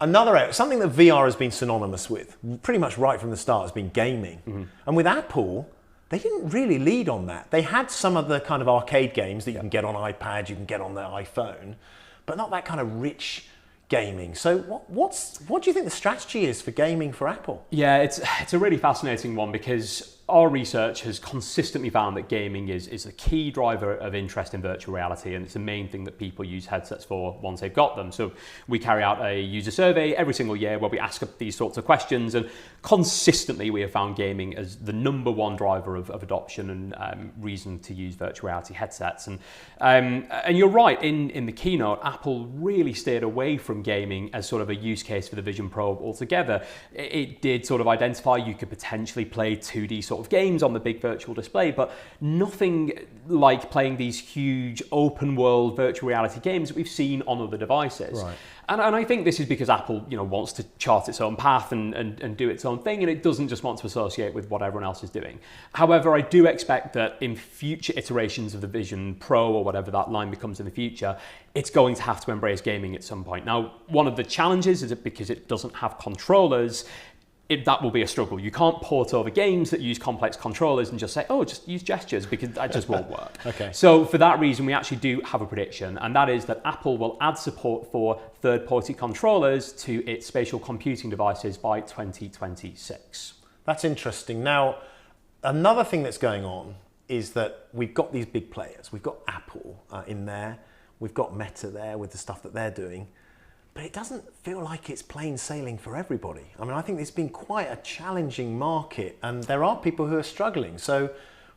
something that VR has been synonymous with, pretty much right from the start, has been gaming. And with Apple, they didn't really lead on that. They had some of the kind of arcade games that you can get on iPad, you can get on their iPhone, but not that kind of rich gaming. So what do you think the strategy is for gaming for Apple? Yeah, it's a really fascinating one, because our research has consistently found that gaming is a key driver of interest in virtual reality, and it's the main thing that people use headsets for once they've got them. So we carry out a user survey every single year where we ask these sorts of questions, and consistently we have found gaming as the #1 driver of adoption and reason to use virtual reality headsets. And you're right, in the keynote, Apple really stayed away from gaming as sort of a use case for the Vision Pro altogether. It did sort of identify you could potentially play 2D sort of games on the big virtual display, but nothing like playing these huge open world virtual reality games that we've seen on other devices. Right. And I think this is because Apple, wants to chart its own path and do its own thing, and it doesn't just want to associate with what everyone else is doing. However, I do expect that in future iterations of the Vision Pro, or whatever that line becomes in the future, it's going to have to embrace gaming at some point. Now, one of the challenges is that because it doesn't have controllers, that will be a struggle. You can't port over games that use complex controllers and just say, oh, just use gestures, because that just won't work. Okay. So for that reason, we actually do have a prediction, and that is that Apple will add support for third-party controllers to its spatial computing devices by 2026. That's interesting. Now, another thing that's going on is that we've got these big players. We've got Apple in there. We've got Meta there with the stuff that they're doing. But it doesn't feel like it's plain sailing for everybody. I mean, I think it's been quite a challenging market, and there are people who are struggling. So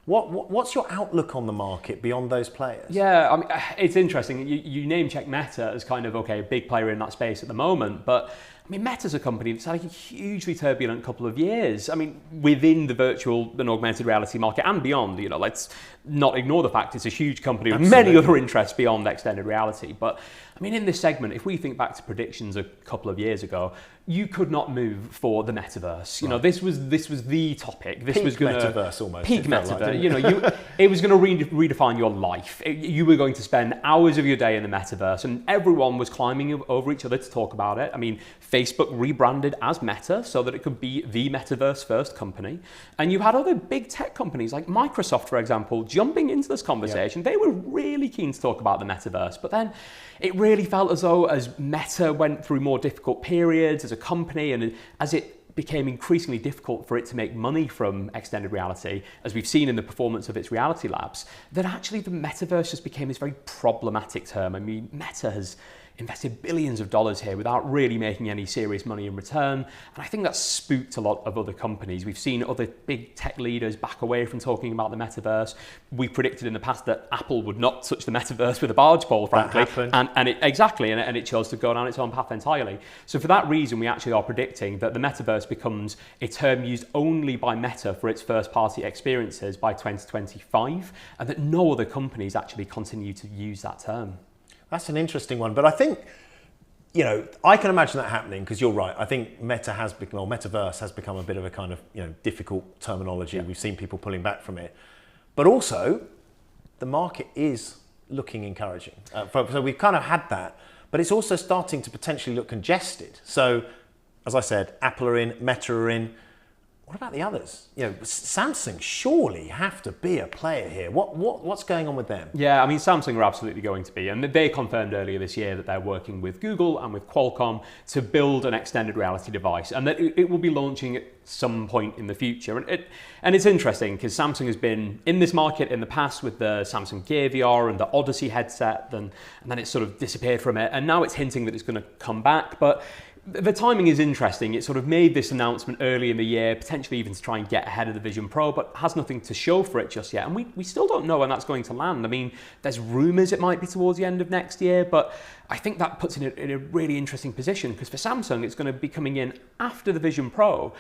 What's your outlook on the market beyond those players? Yeah, I mean, it's interesting. You name check Meta as kind of, okay, a big player in that space at the moment, but I mean, Meta's a company that's had a hugely turbulent couple of years. I mean, within the virtual and augmented reality market and beyond, you know, let's not ignore the fact it's a huge company with many other interests beyond extended reality. But I mean, in this segment, if we think back to predictions a couple of years ago, you could not move for the metaverse. You know, this was the topic. This was going to metaverse almost. Peak metaverse. Like, you know, it was going to redefine your life. You were going to spend hours of your day in the metaverse, and everyone was climbing over each other to talk about it. I mean, Facebook rebranded as Meta so that it could be the metaverse first company, and you had other big tech companies like Microsoft, for example, jumping into this conversation. Yeah. They were really keen to talk about the metaverse, but then it really felt as though as Meta went through more difficult periods as a company, and as it became increasingly difficult for it to make money from extended reality, as we've seen in the performance of its reality labs, that actually the metaverse just became this very problematic term. I mean, Meta has invested billions of dollars here without really making any serious money in return. And I think that's spooked a lot of other companies. We've seen other big tech leaders back away from talking about the metaverse. We predicted in the past that Apple would not touch the metaverse with a barge pole, frankly. And it chose to go down its own path entirely. So for that reason, we actually are predicting that the metaverse becomes a term used only by Meta for its first-party experiences by 2025, and that no other companies actually continue to use that term. That's an interesting one, but I think, you know, I can imagine that happening because you're right. I think metaverse has become a bit of a kind of, you know, difficult terminology. Yeah. We've seen people pulling back from it, but also the market is looking encouraging. So we've kind of had that, but it's also starting to potentially look congested. So, as I said, Apple are in, Meta are in. What about the others? You know, Samsung surely have to be a player here. What's going on with them? Yeah, I mean, Samsung are absolutely going to be, and they confirmed earlier this year that they're working with Google and with Qualcomm to build an extended reality device, and that it will be launching at some point in the future. And it's interesting because Samsung has been in this market in the past with the Samsung Gear VR and the Odyssey headset, and then it sort of disappeared from it, and now it's hinting that it's going to come back, but the timing is interesting. It sort of made this announcement early in the year, potentially even to try and get ahead of the Vision Pro, but has nothing to show for it just yet. And we still don't know when that's going to land. I mean, there's rumours it might be towards the end of next year, but I think that puts it in a really interesting position because for Samsung, it's going to be coming in after the Vision Pro.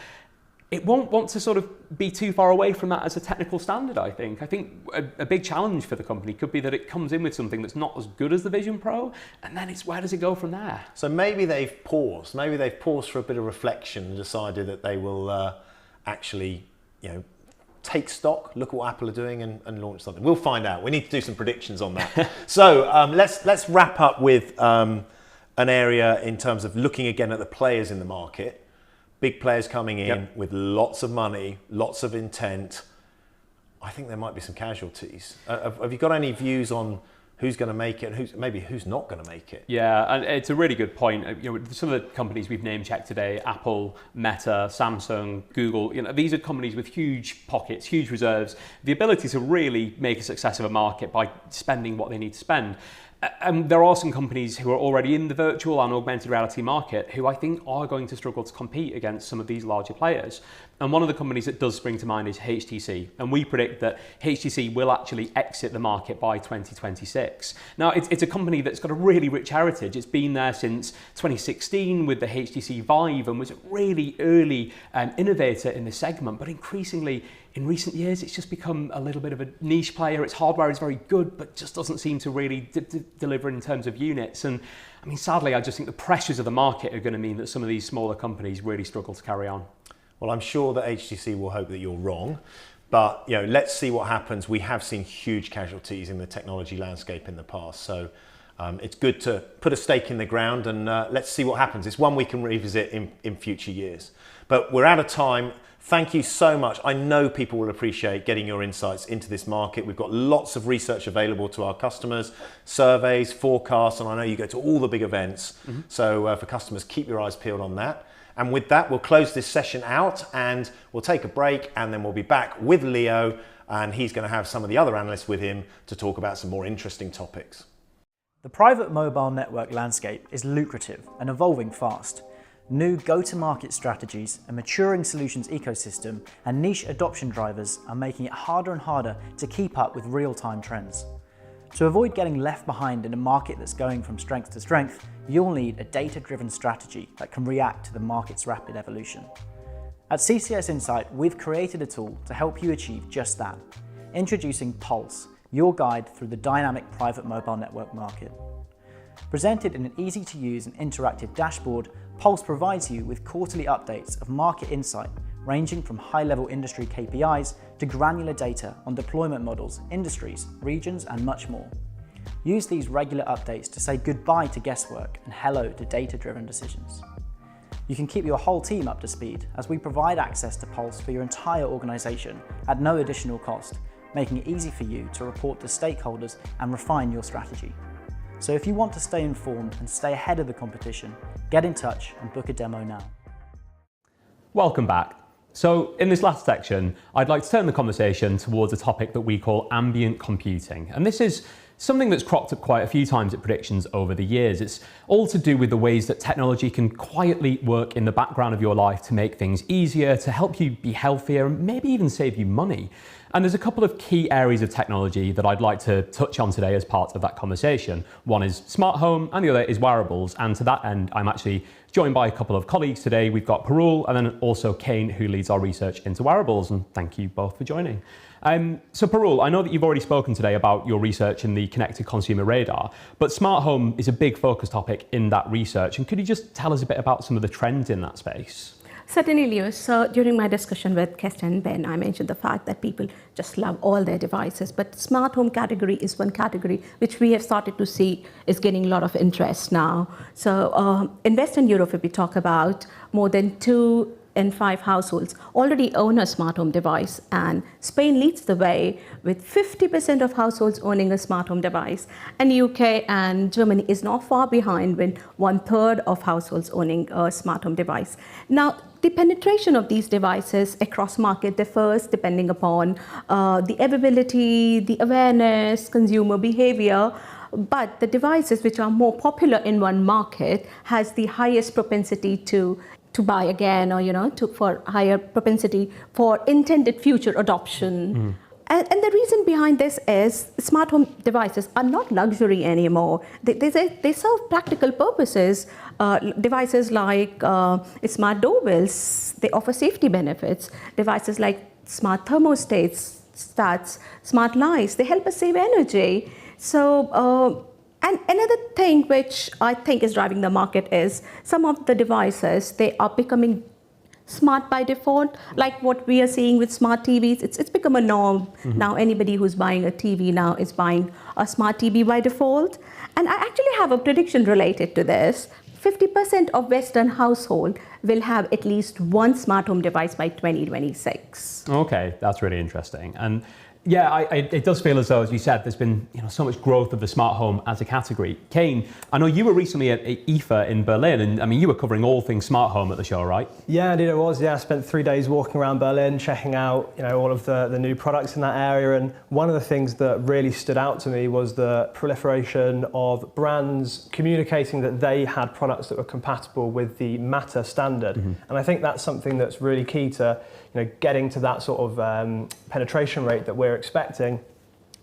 It won't want to sort of be too far away from that as a technical standard, I think. I think a big challenge for the company could be that it comes in with something that's not as good as the Vision Pro, and then it's where does it go from there? So maybe they've paused. Maybe they've paused for a bit of reflection and decided that they will actually, you know, take stock, look at what Apple are doing and launch something. We'll find out. We need to do some predictions on that. So let's wrap up with an area in terms of looking again at the players in the market. Big players coming in with lots of money, lots of intent. I think there might be some casualties. Have you got any views on who's going to make it and who's not going to make it? Yeah, and it's a really good point. You know, some of the companies we've name checked today, Apple, Meta, Samsung, Google, you know, these are companies with huge pockets, huge reserves, the ability to really make a success of a market by spending what they need to spend. And there are some companies who are already in the virtual and augmented reality market who I think are going to struggle to compete against some of these larger players. And one of the companies that does spring to mind is HTC. And we predict that HTC will actually exit the market by 2026. Now, it's a company that's got a really rich heritage. It's been there since 2016 with the HTC Vive and was a really early innovator in this segment. But increasingly, in recent years, it's just become a little bit of a niche player. Its hardware is very good, but just doesn't seem to really deliver in terms of units. And I mean, sadly, I just think the pressures of the market are going to mean that some of these smaller companies really struggle to carry on. Well, I'm sure that HTC will hope that you're wrong, but you know, let's see what happens. We have seen huge casualties in the technology landscape in the past, so it's good to put a stake in the ground and let's see what happens. It's one we can revisit in future years. But we're out of time. Thank you so much. I know people will appreciate getting your insights into this market. We've got lots of research available to our customers, surveys, forecasts, and I know you go to all the big events. Mm-hmm. So for customers, keep your eyes peeled on that. And with that, we'll close this session out and we'll take a break and then we'll be back with Leo and he's going to have some of the other analysts with him to talk about some more interesting topics. The private mobile network landscape is lucrative and evolving fast. New go-to-market strategies, a maturing solutions ecosystem, and niche adoption drivers are making it harder and harder to keep up with real-time trends. To avoid getting left behind in a market that's going from strength to strength, you'll need a data-driven strategy that can react to the market's rapid evolution. At CCS Insight, we've created a tool to help you achieve just that. Introducing Pulse, your guide through the dynamic private mobile network market. Presented in an easy-to-use and interactive dashboard, Pulse provides you with quarterly updates of market insight, ranging from high-level industry KPIs to granular data on deployment models, industries, regions, and much more. Use these regular updates to say goodbye to guesswork and hello to data-driven decisions. You can keep your whole team up to speed as we provide access to Pulse for your entire organization at no additional cost, making it easy for you to report to stakeholders and refine your strategy. So if you want to stay informed and stay ahead of the competition, get in touch and book a demo now. Welcome back. So in this last section, I'd like to turn the conversation towards a topic that we call ambient computing. And this is something that's cropped up quite a few times at Predictions over the years. It's all to do with the ways that technology can quietly work in the background of your life to make things easier, to help you be healthier, and maybe even save you money. And there's a couple of key areas of technology that I'd like to touch on today as part of that conversation. One is smart home and the other is wearables. And to that end, I'm actually joined by a couple of colleagues today. We've got Parul and then also Kane, who leads our research into wearables. And thank you both for joining. So Parul, I know that you've already spoken today about your research in the connected consumer radar, but smart home is a big focus topic in that research. And could you just tell us a bit about some of the trends in that space? Certainly, Lewis. So during my discussion with Kester and Ben, I mentioned the fact that people just love all their devices, but smart home category is one category which we have started to see is getting a lot of interest now. So in Western Europe, if we talk about, more than 2 in 5 households already own a smart home device, and Spain leads the way with 50% of households owning a smart home device, and UK and Germany is not far behind with 1/3 of households owning a smart home device. Now, the penetration of these devices across market differs depending upon the availability, the awareness, consumer behavior, but the devices which are more popular in one market has the highest propensity to buy again, or for higher propensity for intended future adoption. And the reason behind this is smart home devices are not luxury anymore. They serve practical purposes. Devices like smart doorbells, they offer safety benefits. Devices like smart thermostats, smart lights, they help us save energy. So, and another thing which I think is driving the market is some of the devices, they are becoming smart by default, like what we are seeing with smart TVs. It's become a norm. Now anybody who's buying a TV now is buying a smart TV by default. And I actually have a prediction related to this. 50% of Western households will have at least one smart home device by 2026. Okay, that's really interesting. And yeah, it does feel as though, as you said, there's been so much growth of the smart home as a category. Kane, I know you were recently at IFA in Berlin, and I mean, you were covering all things smart home at the show, right? Yeah, indeed it was. Yeah, I spent 3 days walking around Berlin, checking out all of the new products in that area. And one of the things that really stood out to me was the proliferation of brands communicating that they had products that were compatible with the Matter standard. And I think that's something that's really key to getting to that sort of penetration rate that we're expecting,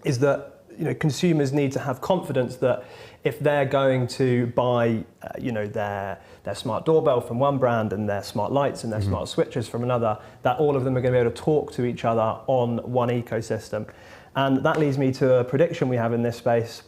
is that consumers need to have confidence that if they're going to buy their smart doorbell from one brand and their smart lights and their smart switches from another, that all of them are going to be able to talk to each other on one ecosystem. And that leads me to a prediction we have in this space,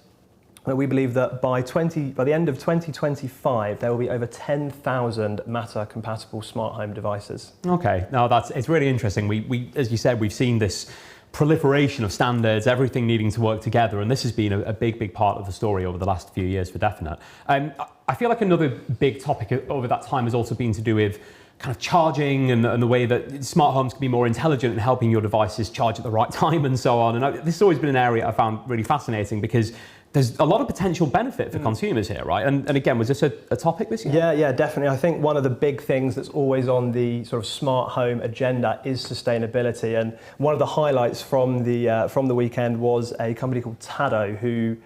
that we believe that by the end of 2025, there will be over 10,000 Matter-compatible smart home devices. Okay, now it's really interesting. We, as you said, we've seen this proliferation of standards, everything needing to work together, and this has been a big part of the story over the last few years for definite. I feel like another big topic over that time has also been to do with kind of charging and the way that smart homes can be more intelligent in helping your devices charge at the right time and so on. And this has always been an area I found really fascinating, because there's a lot of potential benefit for consumers here, right? And again, was this a topic this year? Yeah, definitely. I think one of the big things that's always on the sort of smart home agenda is sustainability. And one of the highlights from the weekend was a company called Tado, who,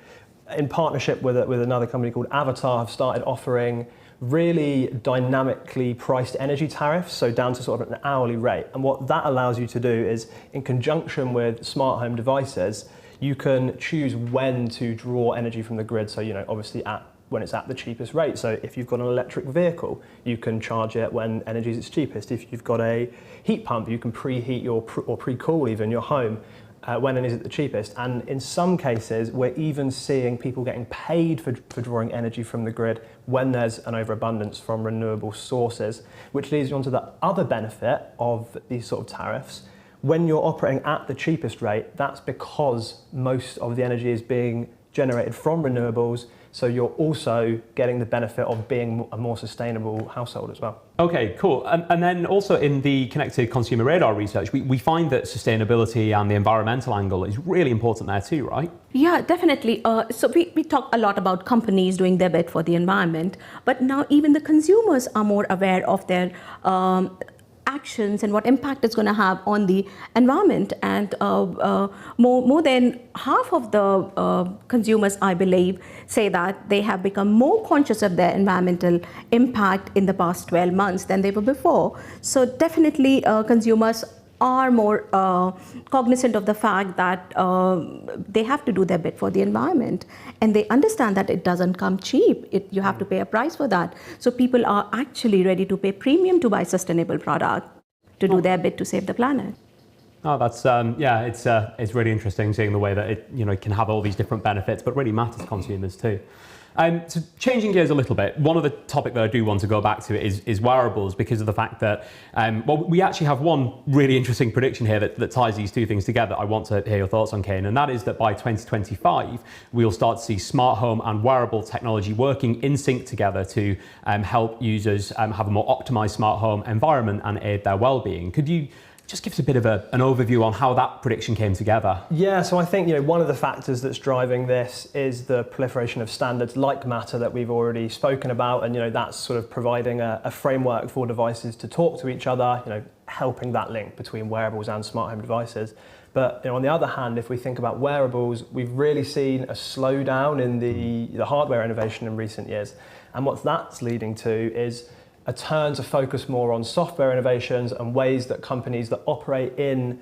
in partnership with another company called Avatar, have started offering really dynamically priced energy tariffs, so down to sort of an hourly rate. And what that allows you to do is, in conjunction with smart home devices, you can choose when to draw energy from the grid. So, obviously when it's at the cheapest rate. So if you've got an electric vehicle, you can charge it when energy is its cheapest. If you've got a heat pump, you can preheat or pre-cool even your home when it is at the cheapest. And in some cases, we're even seeing people getting paid for drawing energy from the grid when there's an overabundance from renewable sources, which leads you on to the other benefit of these sort of tariffs. When you're operating at the cheapest rate, that's because most of the energy is being generated from renewables, so you're also getting the benefit of being a more sustainable household as well. Okay, cool. And then also in the Connected Consumer Radar research, we find that sustainability and the environmental angle is really important there too, right? Yeah, definitely. So we talk a lot about companies doing their bit for the environment, but now even the consumers are more aware of their actions and what impact it's going to have on the environment. And more than half of the consumers, I believe, say that they have become more conscious of their environmental impact in the past 12 months than they were before. So definitely consumers are more cognizant of the fact that they have to do their bit for the environment, and they understand that it doesn't come cheap. You have to pay a price for that. So people are actually ready to pay premium to buy sustainable product to do their bit to save the planet. Oh, that's it's really interesting seeing the way that it can have all these different benefits, but really matters to consumers too. So changing gears a little bit, one of the topic that I do want to go back to is wearables, because of the fact that, we actually have one really interesting prediction here that ties these two things together. I want to hear your thoughts on, Kane, and that is that by 2025, we'll start to see smart home and wearable technology working in sync together to help users have a more optimized smart home environment and aid their well-being. Could you just give us a bit of an overview on how that prediction came together? Yeah, so I think one of the factors that's driving this is the proliferation of standards like Matter that we've already spoken about, and that's sort of providing a framework for devices to talk to each other, helping that link between wearables and smart home devices. But on the other hand, if we think about wearables, we've really seen a slowdown in the hardware innovation in recent years, and what that's leading to is a turn to focus more on software innovations and ways that companies that operate in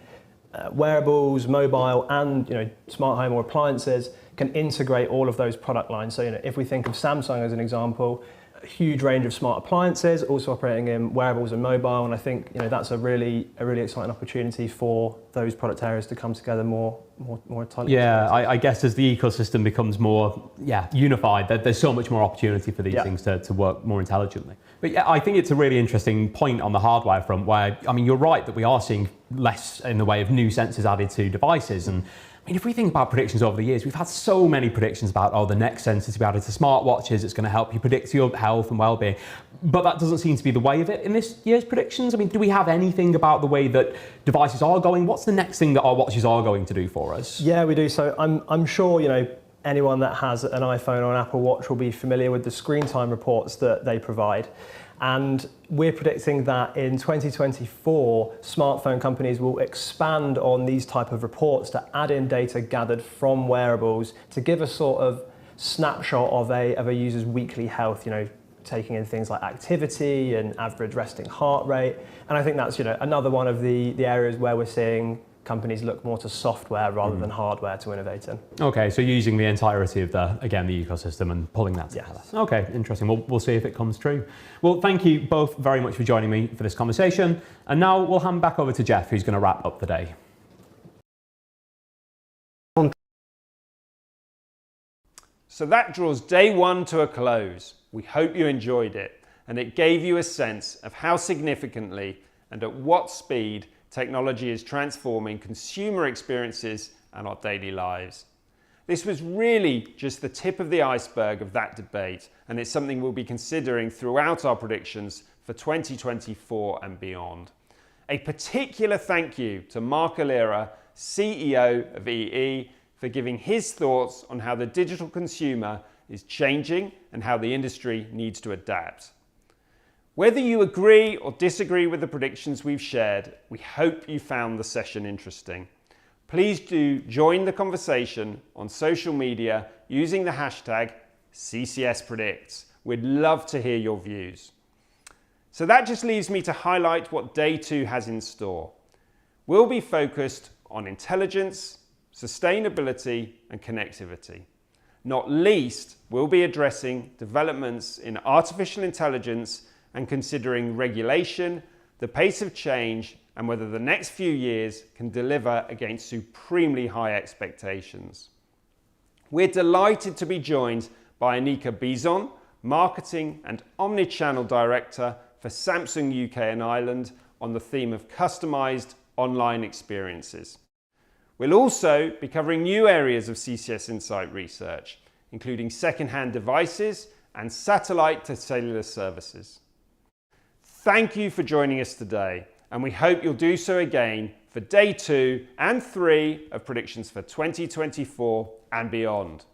wearables, mobile, and smart home or appliances can integrate all of those product lines. So if we think of Samsung as an example, a huge range of smart appliances, also operating in wearables and mobile, and I think that's a really exciting opportunity for those product areas to come together more tightly. Yeah, I guess as the ecosystem becomes more unified, there's so much more opportunity for these things to work more intelligently. But yeah, I think it's a really interesting point on the hardware front where, you're right that we are seeing less in the way of new sensors added to devices. And if we think about predictions over the years, we've had so many predictions about, the next sensor to be added to smartwatches, it's going to help you predict your health and well-being. But that doesn't seem to be the way of it in this year's predictions. Do we have anything about the way that devices are going? What's the next thing that our watches are going to do for us? Yeah, we do. So I'm sure, anyone that has an iPhone or an Apple Watch will be familiar with the screen time reports that they provide. And we're predicting that in 2024, smartphone companies will expand on these type of reports to add in data gathered from wearables to give a sort of snapshot of a user's weekly health, taking in things like activity and average resting heart rate. And I think that's, another one of the areas where we're seeing companies look more to software rather than hardware to innovate in. Okay, so using the entirety of the ecosystem and pulling that together. Yes. Okay, interesting. We'll see if it comes true. Well, thank you both very much for joining me for this conversation. And now we'll hand back over to Geoff, who's going to wrap up the day. So that draws day one to a close. We hope you enjoyed it, and it gave you a sense of how significantly and at what speed technology is transforming consumer experiences and our daily lives. This was really just the tip of the iceberg of that debate, and it's something we'll be considering throughout our predictions for 2024 and beyond. A particular thank you to Marc Allera, CEO of EE, for giving his thoughts on how the digital consumer is changing and how the industry needs to adapt. Whether you agree or disagree with the predictions we've shared, we hope you found the session interesting. Please do join the conversation on social media using the hashtag CCSPredicts, We'd love to hear your views. So that just leaves me to highlight what day 2 has in store. We'll be focused on intelligence, sustainability and connectivity. Not least, we'll be addressing developments in artificial intelligence and considering regulation, the pace of change, and whether the next few years can deliver against supremely high expectations. We're delighted to be joined by Anika Bison, Marketing and Omnichannel Director for Samsung UK and Ireland, on the theme of customised online experiences. We'll also be covering new areas of CCS Insight research, including second-hand devices and satellite to cellular services. Thank you for joining us today, and we hope you'll do so again for day 2 and 3 of predictions for 2024 and beyond.